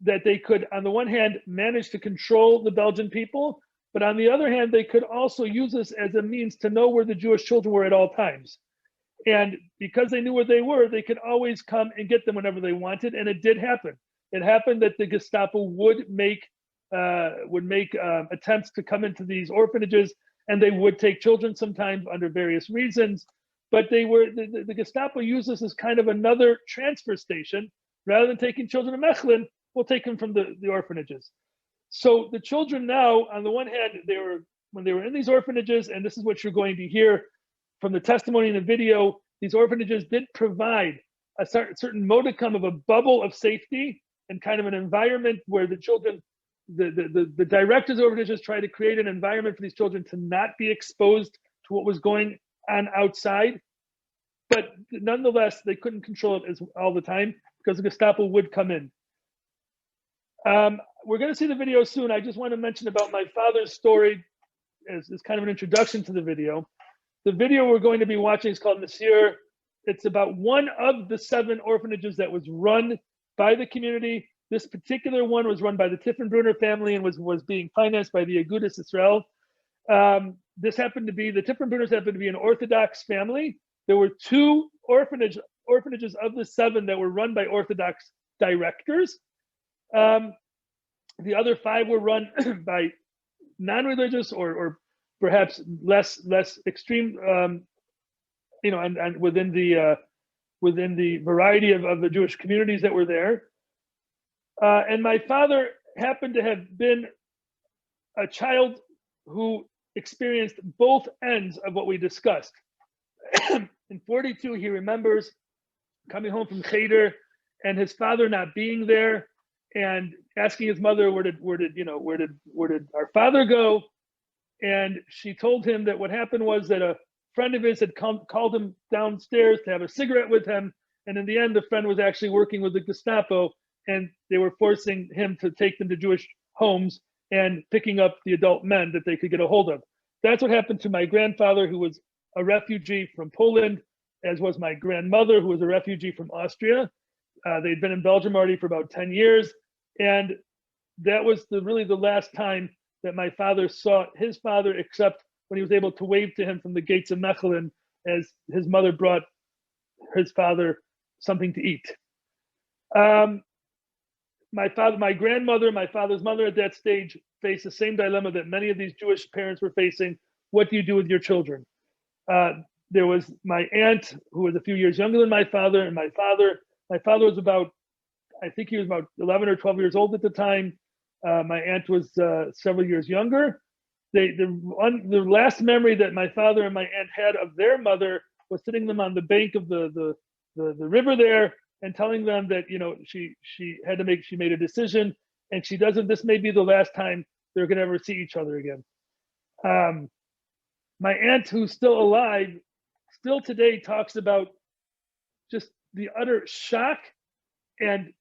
that they could, on the one hand, manage to control the Belgian people, but on the other hand, they could also use this as a means to know where the Jewish children were at all times. And because they knew where they were, they could always come and get them whenever they wanted. And it did happen. It happened that the Gestapo would make attempts to come into these orphanages, and they would take children sometimes under various reasons. But the Gestapo used this as kind of another transfer station. Rather than taking children to Mechelen, we'll take them from the orphanages. So the children now, on the one hand, when they were in these orphanages, and this is what you're going to hear from the testimony in the video, these orphanages did provide a certain modicum of a bubble of safety and kind of an environment where the children, the directors of orphanages tried to create an environment for these children to not be exposed to what was going on outside. But nonetheless, they couldn't control it all the time because the Gestapo would come in. We're going to see the video soon. I just want to mention about my father's story as kind of an introduction to the video. The video we're going to be watching is called Monsieur. It's about one of the 7 orphanages that was run by the community. This particular one was run by the Tiefenbrunner family and was being financed by the Identities. The Tiefenbrunners happened to be an Orthodox family. There were 2 orphanages of the 7 that were run by Orthodox directors. The other 5 were run by non-religious or perhaps less extreme, and within the variety of the Jewish communities that were there. And my father happened to have been a child who experienced both ends of what we discussed. In 42, he remembers coming home from Cheder and his father not being there, and asking his mother, where did our father go? And she told him that what happened was that a friend of his had called him downstairs to have a cigarette with him. And in the end, the friend was actually working with the Gestapo, and they were forcing him to take them to Jewish homes and picking up the adult men that they could get a hold of. That's what happened to my grandfather, who was a refugee from Poland, as was my grandmother, who was a refugee from Austria. They'd been in Belgium already for about 10 years. And that was really the last time that my father saw his father, except when he was able to wave to him from the gates of Mechelen as his mother brought his father something to eat. My grandmother, my father's mother at that stage faced the same dilemma that many of these Jewish parents were facing. What do you do with your children? There was my aunt, who was a few years younger than my father, and my father was about, I think he was about 11 or 12 years old at the time. My aunt was several years younger. The last memory that my father and my aunt had of their mother was sitting them on the bank of the river there and telling them that, you know, she made a decision, and this may be the last time they're going to ever see each other again. My aunt, who's still alive, still today talks about just the utter shock and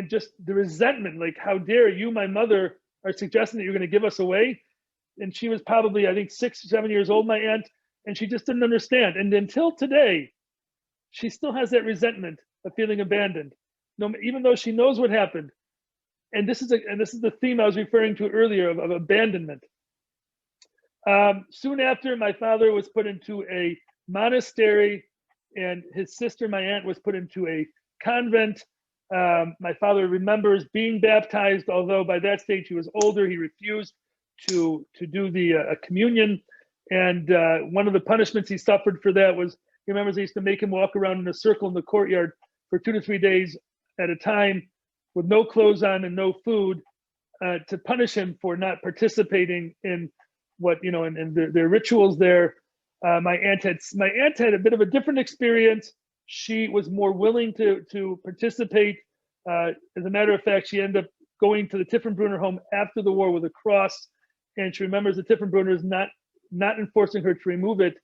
just the resentment, like, how dare you, my mother, are suggesting that you're going to give us away. And she was probably, I think, 6 or 7 years old, my aunt, and she just didn't understand. And until today, she still has that resentment of feeling abandoned, even though she knows what happened. And this is the theme I was referring to earlier of abandonment. Soon after, my father was put into a monastery, and his sister, my aunt, was put into a convent. My father remembers being baptized, although by that stage he was older. He refused to do the communion, and one of the punishments he suffered for that was, he remembers they used to make him walk around in a circle in the courtyard for 2 to 3 days at a time with no clothes on and no food, to punish him for not participating in what, you know, in their rituals there. My aunt had a bit of a different experience. She was more willing to participate. As a matter of fact, she ended up going to the Tiefenbrunner home after the war with a cross, and she remembers the Tiefenbrunners not enforcing her to remove it.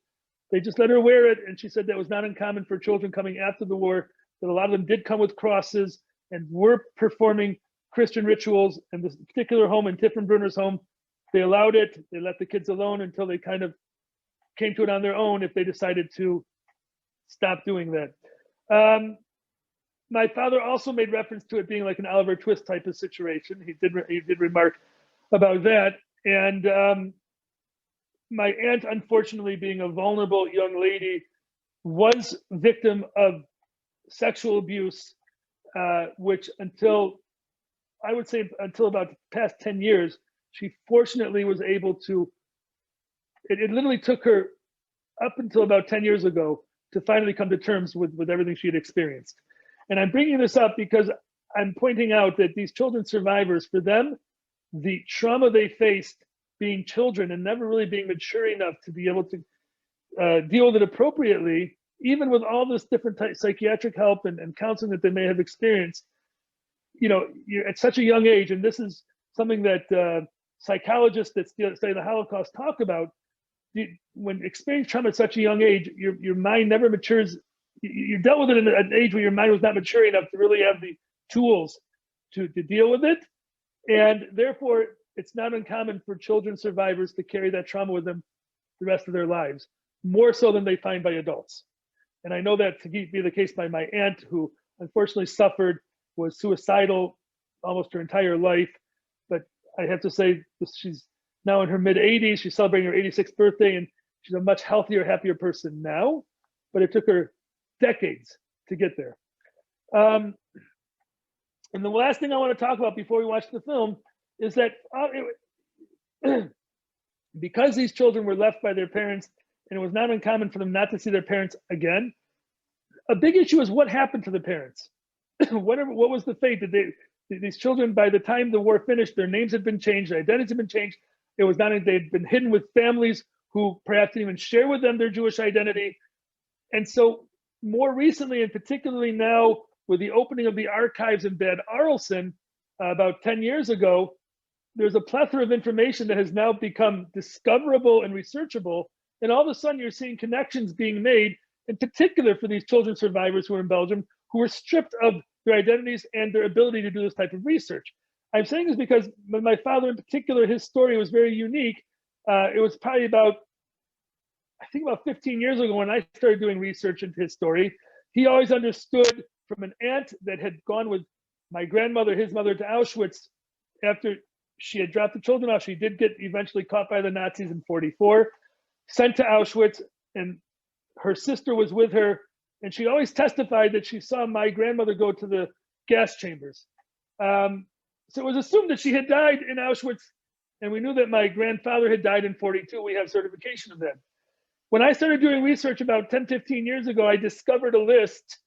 They just let her wear it, and she said that was not uncommon for children coming after the war, that a lot of them did come with crosses and were performing Christian rituals. And this particular home, in Tiefenbrunner's home, they allowed it. They let the kids alone until they kind of came to it on their own, if they decided to stop doing that. My father also made reference to it being like an Oliver Twist type of situation. He did remark about that. And my aunt, unfortunately, being a vulnerable young lady, was victim of sexual abuse, which until about the past 10 years, she fortunately was able to, it literally took her up until about 10 years ago to finally come to terms with everything she had experienced. And I'm bringing this up because I'm pointing out that these children survivors, for them, the trauma they faced being children and never really being mature enough to be able to deal with it appropriately, even with all this different psychiatric help and counseling that they may have experienced, you know, you're at such a young age, and this is something that psychologists that study the Holocaust talk about. When experiencing trauma at such a young age, your mind never matures. You dealt with it at an age where your mind was not mature enough to really have the tools to deal with it. And therefore, it's not uncommon for children survivors to carry that trauma with them the rest of their lives, more so than they find by adults. And I know that to be the case by my aunt, who unfortunately was suicidal almost her entire life. But I have to say, she's now in her mid-80s. She's celebrating her 86th birthday, and she's a much healthier, happier person now. But it took her decades to get there. And the last thing I want to talk about before we watch the film is that because these children were left by their parents, and it was not uncommon for them not to see their parents again, a big issue is what happened to the parents. What was the fate? These children, by the time the war finished, their names had been changed, their identities had been changed. It was not, they'd been hidden with families who perhaps didn't even share with them their Jewish identity. And so more recently, and particularly now with the opening of the archives in Bad Arolsen about 10 years ago, there's a plethora of information that has now become discoverable and researchable. And all of a sudden you're seeing connections being made, in particular for these children survivors who are in Belgium, who were stripped of their identities and their ability to do this type of research. I'm saying this because my father in particular, his story was very unique. It was probably about 15 years ago when I started doing research into his story. He always understood from an aunt that had gone with my grandmother, his mother, to Auschwitz after she had dropped the children off. She did get eventually caught by the Nazis in 1944, sent to Auschwitz, and her sister was with her. And she always testified that she saw my grandmother go to the gas chambers. So it was assumed that she had died in Auschwitz. And we knew that my grandfather had died in 1942. We have certification of that. When I started doing research about 10, 15 years ago, I discovered a list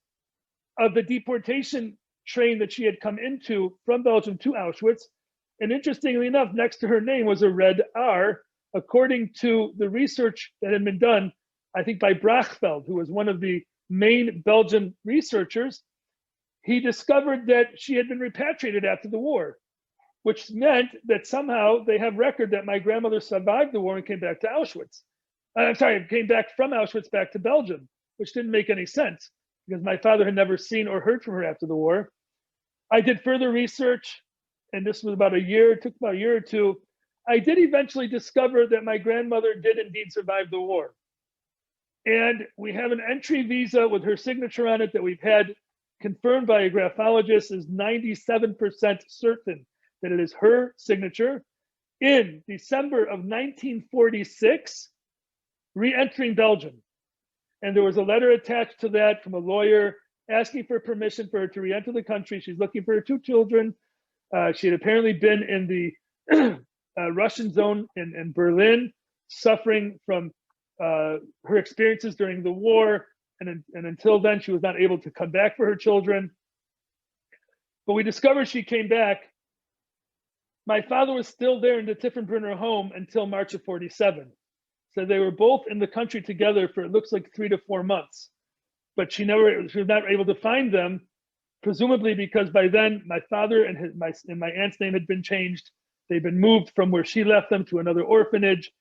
of the deportation train that she had come into from Belgium to Auschwitz. And interestingly enough, next to her name was a red R, according to the research that had been done, I think by Brachfeld, who was one of the main Belgian researchers. He discovered that she had been repatriated after the war, which meant that somehow they have record that my grandmother survived the war and came back to Auschwitz. I'm sorry, came back from Auschwitz back to Belgium, which didn't make any sense because my father had never seen or heard from her after the war. I did further research, and this was about a year, it took about a year or two. I did eventually discover that my grandmother did indeed survive the war. And we have an entry visa with her signature on it that we've had confirmed by a graphologist is 97% certain that it is her signature in December of 1946, re-entering Belgium. And there was a letter attached to that from a lawyer asking for permission for her to re-enter the country. She's looking for her 2 children. She had apparently been in the Russian zone in Berlin, suffering from her experiences during the war. And until then, she was not able to come back for her children. But we discovered she came back. My father was still there in the Tiefenbrunner home until March of 47. So they were both in the country together for, it looks like 3 to 4 months. But she was not able to find them, presumably because by then my father and my aunt's name had been changed. They'd been moved from where she left them to another orphanage.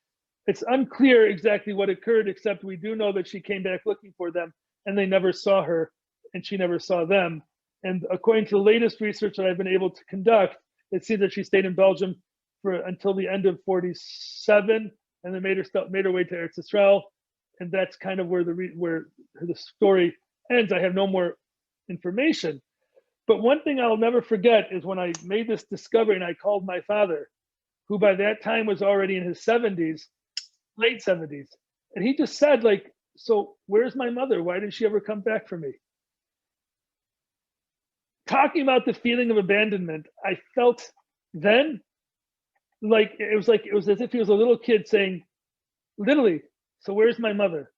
It's unclear exactly what occurred, except we do know that she came back looking for them and they never saw her and she never saw them. And according to the latest research that I've been able to conduct, it seems that she stayed in Belgium until the end of 47 and then made her way to Eretz Yisrael. And that's kind of where the story ends. I have no more information. But one thing I'll never forget is when I made this discovery and I called my father, who by that time was already in his 70s, late 70s. And he just said, like, so where's my mother? Why didn't she ever come back for me? Talking about the feeling of abandonment, I felt then like it was as if he was a little kid saying, literally, so where's my mother?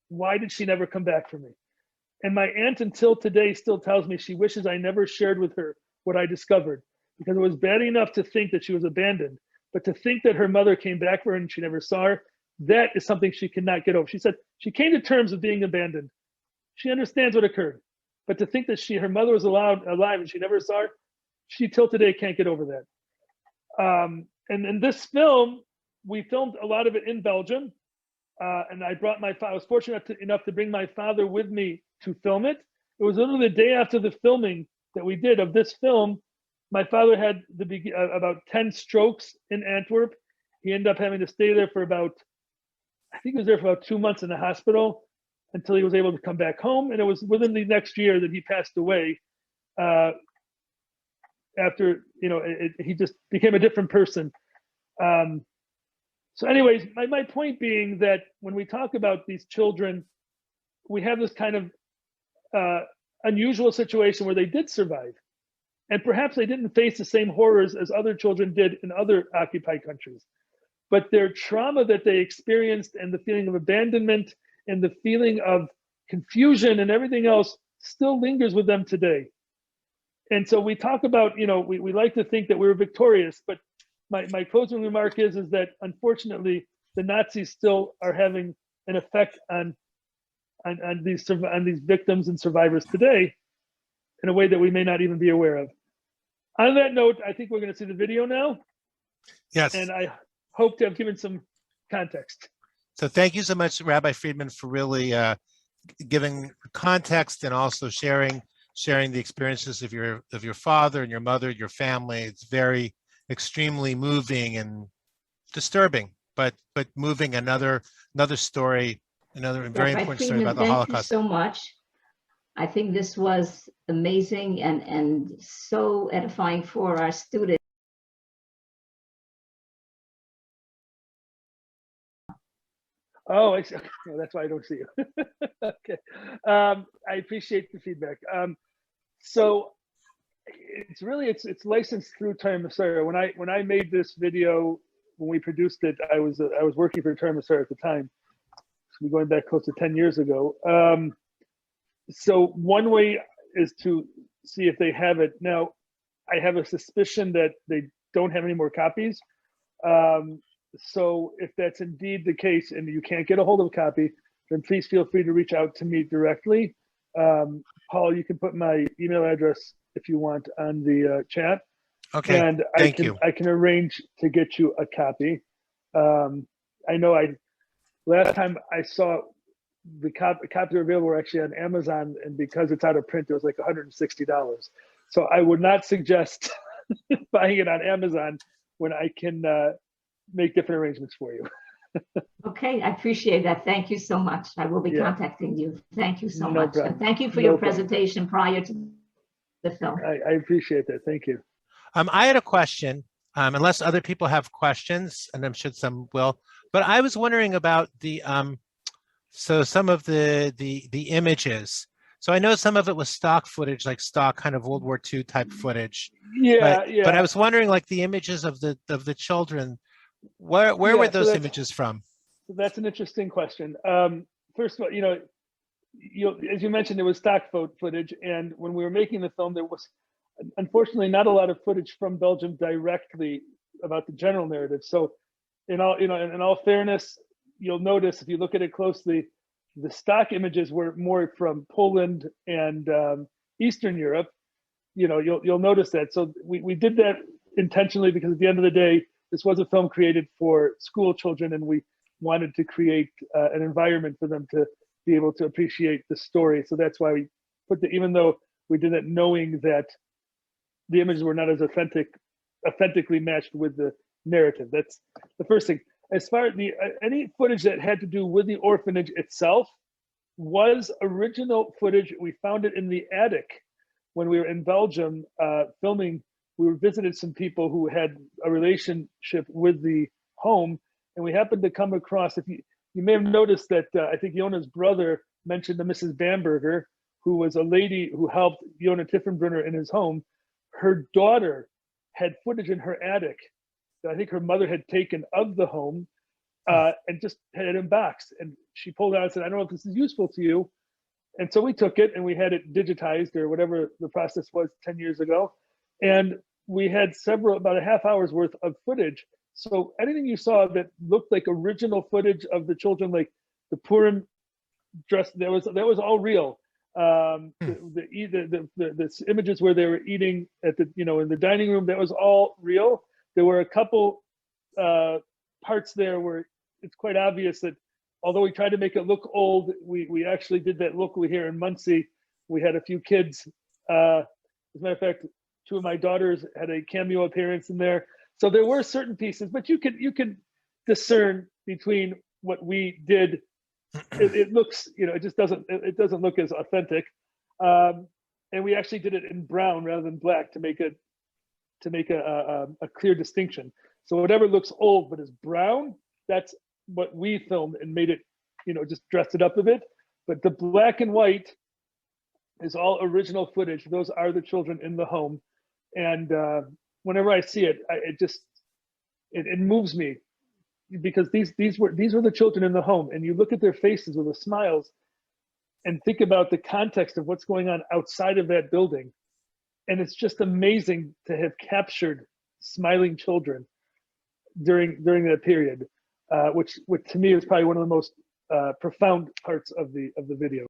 Why did she never come back for me? And my aunt until today still tells me she wishes I never shared with her what I discovered, because it was bad enough to think that she was abandoned, but to think that her mother came back for her and she never saw her, that is something she cannot get over. She said she came to terms with being abandoned. She understands what occurred, but to think that her mother was alive and she never saw her, she till today can't get over that. And in this film, we filmed a lot of it in Belgium. And I was fortunate enough to bring my father with me to film it. It was literally the day after the filming that we did of this film. My father had about 10 strokes in Antwerp. He ended up having to stay there for I think he was there for about 2 months in the hospital until he was able to come back home. And it was within the next year that he passed away. After, he just became a different person. So anyways, my point being that when we talk about these children, we have this kind of unusual situation where they did survive. And perhaps they didn't face the same horrors as other children did in other occupied countries. But their trauma that they experienced and the feeling of abandonment and the feeling of confusion and everything else still lingers with them today. And so we talk about, we like to think that we were victorious, but my closing remark is that unfortunately the Nazis still are having an effect on these victims and survivors today in a way that we may not even be aware of. On that note, I think we're going to see the video now. Yes. And I hope to have given some context. So thank you so much, Rabbi Friedman, for really giving context and also sharing the experiences of your father and your mother, your family. It's very extremely moving and disturbing, but moving. Another story, another very Rabbi important Friedman, story about the Holocaust. Thank you so much. I think this was amazing and so edifying for our students. Oh, I see. No, that's why I don't see you. Okay. I appreciate the feedback. So it's licensed through Torah Umesorah. When I made this video, when we produced it, I was working for Torah Umesorah at the time. we're going back close to 10 years ago. So one way is to see if they have it. Now, I have a suspicion that they don't have any more copies. So if that's indeed the case and you can't get a hold of a copy, then please feel free to reach out to me directly. Paul, you can put my email address if you want on the chat. Okay, and thank you. I can arrange to get you a copy. I know last time I saw the copies available were actually on Amazon, and because it's out of print, it was like $160. So I would not suggest buying it on Amazon when I can make different arrangements for you. Okay, I appreciate that. Thank you so much. I will be contacting you. Thank you so No much. problem. And thank you for No your problem. presentation prior to the film. I appreciate that. Thank you. I had a question, unless other people have questions, and I'm sure some will, but I was wondering about the, so some of the images. So I know some of it was stock footage, like stock kind of World War II type footage. Yeah, But I was wondering, like the images of the children, where were those images from? So that's an interesting question. First of all, as you mentioned, there was stock footage, and when we were making the film, there was unfortunately not a lot of footage from Belgium directly about the general narrative. So, in all fairness, you'll notice if you look at it closely, the stock images were more from Poland and Eastern Europe. You'll notice that. So we did that intentionally because at the end of the day, this was a film created for school children, and we wanted to create an environment for them to be able to appreciate the story. So that's why we put even though we did it knowing that the images were not as authentically matched with the narrative. That's the first thing. As far as any footage that had to do with the orphanage itself was original footage. We found it in the attic when we were in Belgium filming. We visited some people who had a relationship with the home, and we happened to come across, if you may have noticed that I think Yonah's brother mentioned the Mrs. Bamberger, who was a lady who helped Yonah Tiefenbrunner in his home. Her daughter had footage in her attic that I think her mother had taken of the home and just had it unboxed. And she pulled it out and said, I don't know if this is useful to you. And so we took it and we had it digitized, or whatever the process was 10 years ago. And we had about a half hour's worth of footage. So anything you saw that looked like original footage of the children, like the Purim dress, that was all real. The images where they were eating at the in the dining room, that was all real. There were a couple parts there where it's quite obvious that although we tried to make it look old, we actually did that locally here in Muncie. We had a few kids. As a matter of fact, two of my daughters had a cameo appearance in there. So there were certain pieces, but you can discern between what we did. It looks, it just doesn't look as authentic. And we actually did it in brown rather than black to make a clear distinction. So whatever looks old but is brown, that's what we filmed and made it, just dressed it up a bit. But the black and white is all original footage. Those are the children in the home. And whenever I see it, it moves me, because these were the children in the home, and you look at their faces with the smiles and think about the context of what's going on outside of that building. And it's just amazing to have captured smiling children during that period, which to me is probably one of the most profound parts of the video.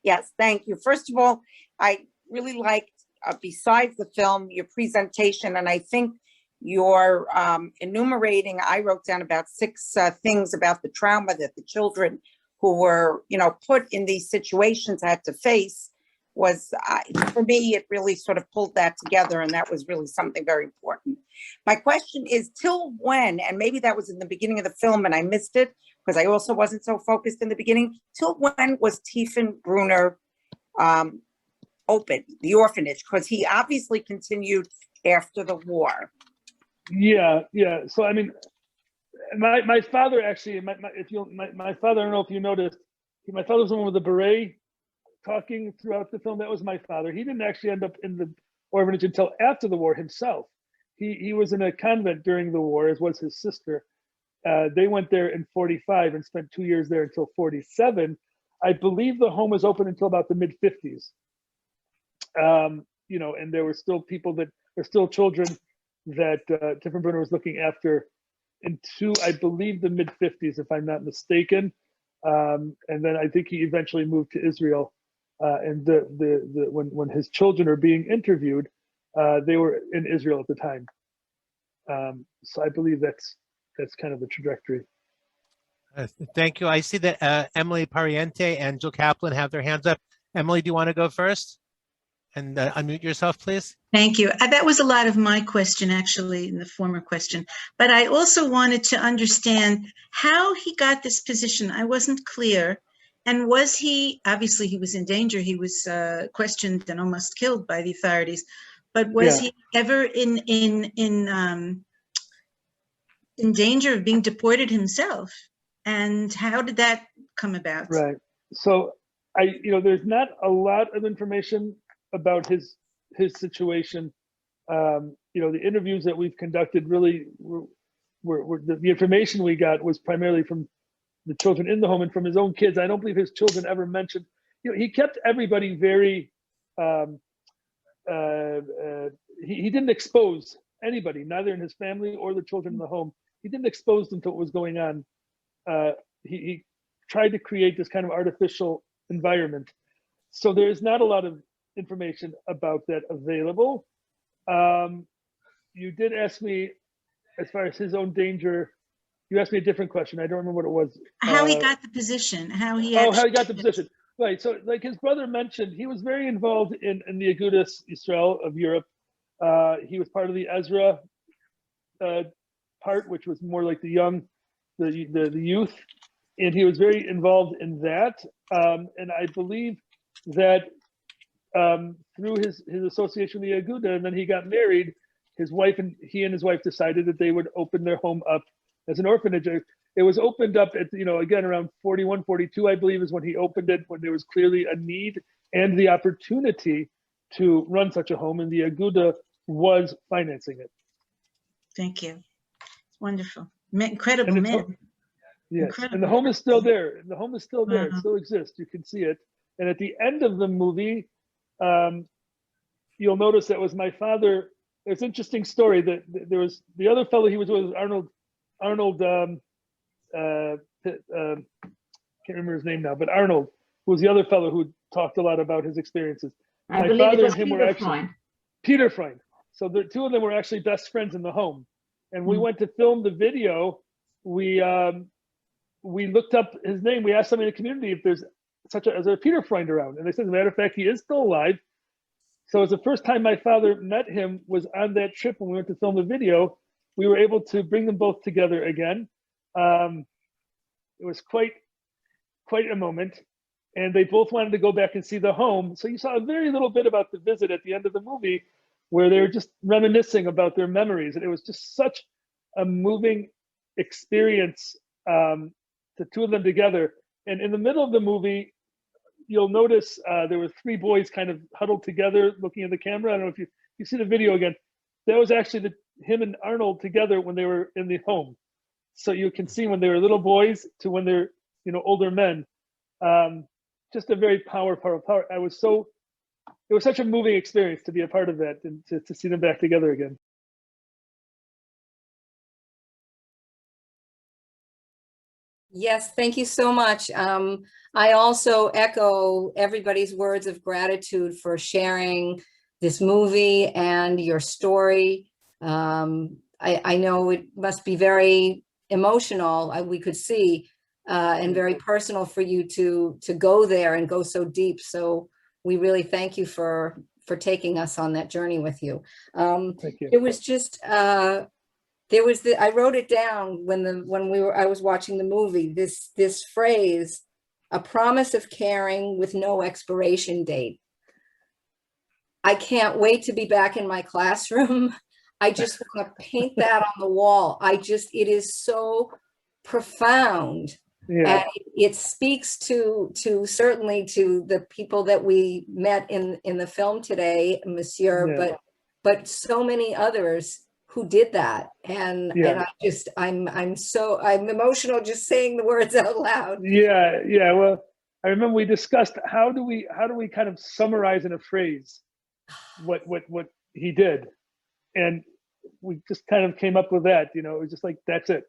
Yes, thank you. First of all, I really liked, besides the film, your presentation, and I think your enumerating, I wrote down about 6 things about the trauma that the children who were, put in these situations had to face was, for me, it really sort of pulled that together, and that was really something very important. My question is, till when, and maybe that was in the beginning of the film and I missed it, because I also wasn't so focused in the beginning, till when was Tiefenbrunner open, the orphanage? Because he obviously continued after the war. Yeah. So I mean, my father actually, my father, I don't know if you noticed, my father was the one with the beret talking throughout the film, that was my father. He didn't actually end up in the orphanage until after the war himself. He was in a convent during the war, as was his sister. They went there in 45 and spent 2 years there until 47. I believe the home was open until about the mid 50s. You know, and there were still children that Tiefenbrunner was looking after into, I believe, the mid 50s, if I'm not mistaken. And then I think he eventually moved to Israel. And when his children are being interviewed, they were in Israel at the time. So I believe that's kind of the trajectory. Thank you. I see that Emily Pariente and Jill Kaplan have their hands up. Emily, do you want to go first? And unmute yourself, please. Thank you. That was a lot of my question, actually, in the former question. But I also wanted to understand how he got this position. I wasn't clear. And was he, obviously he was in danger. He was questioned and almost killed by the authorities. But was he ever in danger of being deported himself? And how did that come about? Right. So there's not a lot of information about his situation. The interviews that we've conducted really were the information we got was primarily from the children in the home and from his own kids. I don't believe his children ever mentioned. He kept everybody very. He didn't expose anybody, neither in his family or the children in the home. He didn't expose them to what was going on. He tried to create this kind of artificial environment. So there is not a lot of information about that available. You did ask me, as far as his own danger, you asked me a different question. I don't remember what it was. How he got the position, how he got the position. Right, so like his brother mentioned, he was very involved in the Identities Israel of Europe. He was part of the Ezra part, which was more like the youth, and he was very involved in that. And I believe that through his association with the Aguda, and then he got married, he and his wife decided that they would open their home up as an orphanage. It was opened up at, again, around 41, 42, I believe, is when he opened it, when there was clearly a need and the opportunity to run such a home, and the Aguda was financing it. Thank you. Wonderful. Incredible man. Yes, Incredible. And the home is still there. The home is still there. It still exists. You can see it. And at the end of the movie, you'll notice that was my father. It's an interesting story that there was the other fellow he was with, Arnold, can't remember his name now, but Arnold, who was the other fellow who talked a lot about his experiences. I believe it was Peter Friedman. Peter Friedman. So the two of them were actually best friends in the home. And we went to film the video. We looked up his name. We asked somebody in the community if there's as a Peter Friedman around. And they said, as a matter of fact, he is still alive. So it's the first time my father met him was on that trip when we went to film the video. We were able to bring them both together again. It was quite a moment, and they both wanted to go back and see the home. So you saw a very little bit about the visit at the end of the movie, where they were just reminiscing about their memories, and it was just such a moving experience, the two of them together. And in the middle of the movie, you'll notice there were three boys kind of huddled together, looking at the camera. I don't know if you see the video again. That was actually him and Arnold together when they were in the home. So you can see when they were little boys to when they're older men. Just a very powerful. It was such a moving experience to be a part of that and to see them back together again. Yes, thank you so much. I also echo everybody's words of gratitude for sharing this movie and your story. I know it must be very emotional, we could see, and very personal for you to go there and go so deep. So we really thank you for taking us on that journey with you. Thank you. It was just, I wrote it down I was watching the movie, this phrase, a promise of caring with no expiration date. I can't wait to be back in my classroom. I just want to paint that on the wall. It is so profound. Yeah. And it speaks to certainly to the people that we met in the film today, Monsieur, Yeah. but so many others who did that. And Yeah. I'm emotional just saying the words out loud. Yeah. Yeah. Well, I remember we discussed how do we kind of summarize in a phrase what he did, and we just kind of came up with that. You know, it was just like, that's it.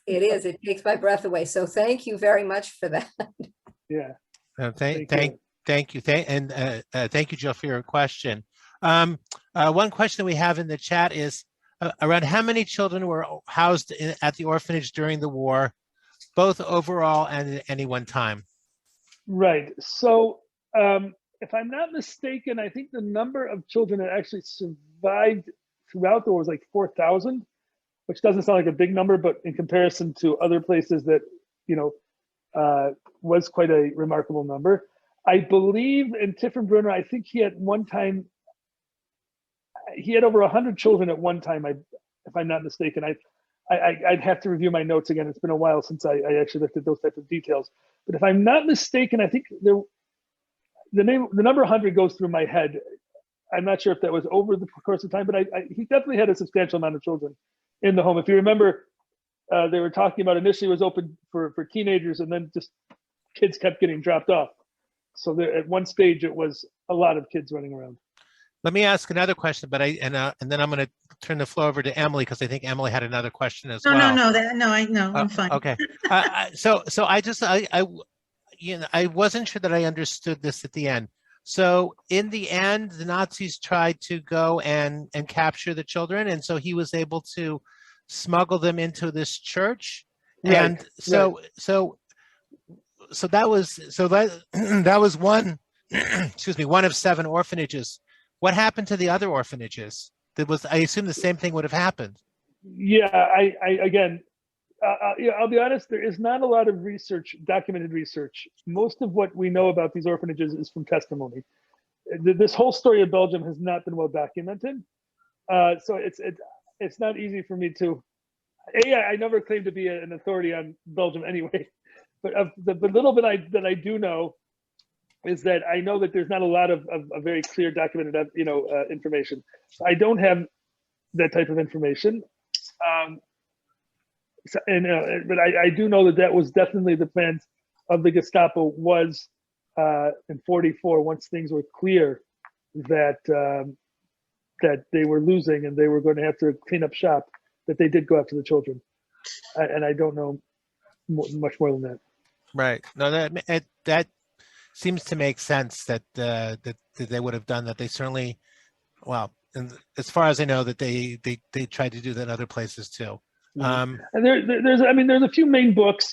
It is. It takes my breath away. So thank you very much for that. Yeah. Thank you. Thank you, Jill, for your question. One question we have in the chat is around how many children were housed at the orphanage during the war, both overall and at any one time? Right. So, if I'm not mistaken, I think the number of children that actually survived throughout the war was like 4,000, which doesn't sound like a big number, but in comparison to other places that, you know, was quite a remarkable number. I believe in Tiefenbrunner, I think he at one time, he had over 100 children at one time, if I'm not mistaken. I'd have to review my notes again. It's been a while since I actually looked at those types of details. But if I'm not mistaken, I think the number 100 goes through my head. I'm not sure if that was over the course of time, but he definitely had a substantial amount of children in the home. If you remember, they were talking about initially it was open for teenagers, and then just kids kept getting dropped off. So there, at one stage, it was a lot of kids running around. Let me ask another question, but and then I'm going to turn the floor over to Emily because I think Emily had another question as well. No, I'm fine. Okay. So I wasn't sure that I understood this at the end. So in the end, the Nazis tried to go and capture the children, and so he was able to smuggle them into this church. Right, And so that was one excuse me, one of 7 orphanages. What happened to the other orphanages? I assume the same thing would have happened. Yeah, again, I'll be honest, there is not a lot of research, documented research. Most of what we know about these orphanages is from testimony. This whole story of Belgium has not been well documented. So it's not easy for me to, I never claimed to be an authority on Belgium anyway, but the little bit that I do know is that I know that there's not a lot of very clear documented, information. So I don't have that type of information. But I do know that was definitely the plans of the Gestapo was in '44, once things were clear that that they were losing and they were going to have to clean up shop, that they did go after the children. And I don't know much more than that. Right. No, that seems to make sense that they would have done that. They certainly, well, and as far as I know, that they tried to do that in other places too. And there's a few main books.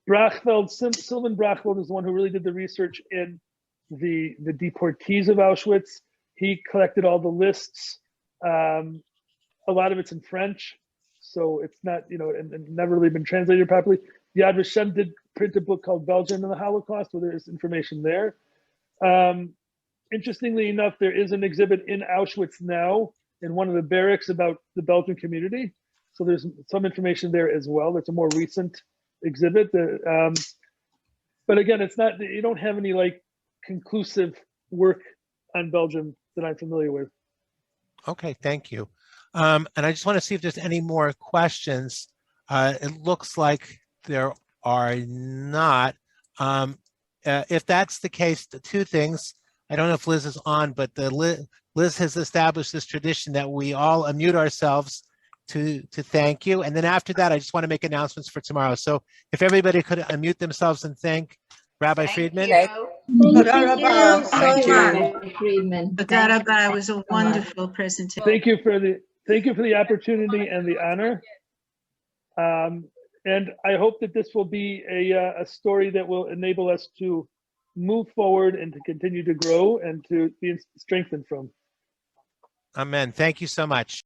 Sylvan Brachfeld is the one who really did the research in the deportees of Auschwitz. He collected all the lists. A lot of it's in French, so it's not, and never really been translated properly. Yad Vashem did print a book called Belgium and the Holocaust, where there's information there. Interestingly enough, there is an exhibit in Auschwitz now in one of the barracks about the Belgian community. So there's some information there as well. It's a more recent exhibit. But again, it's not, you don't have any conclusive work on Belgium that I'm familiar with. Okay, thank you. And I just want to see if there's any more questions. It looks like there are not. If that's the case, the 2 things, I don't know if Liz is on, but Liz has established this tradition that we all unmute ourselves to thank you. And then after that, I just want to make announcements for tomorrow. So if everybody could unmute themselves and thank Rabbi Friedman. Thank you so much, Friedman. It was a wonderful presentation. Thank you for the opportunity and the honor. And I hope that this will be a story that will enable us to move forward and to continue to grow and to be strengthened from. Amen. Thank you so much.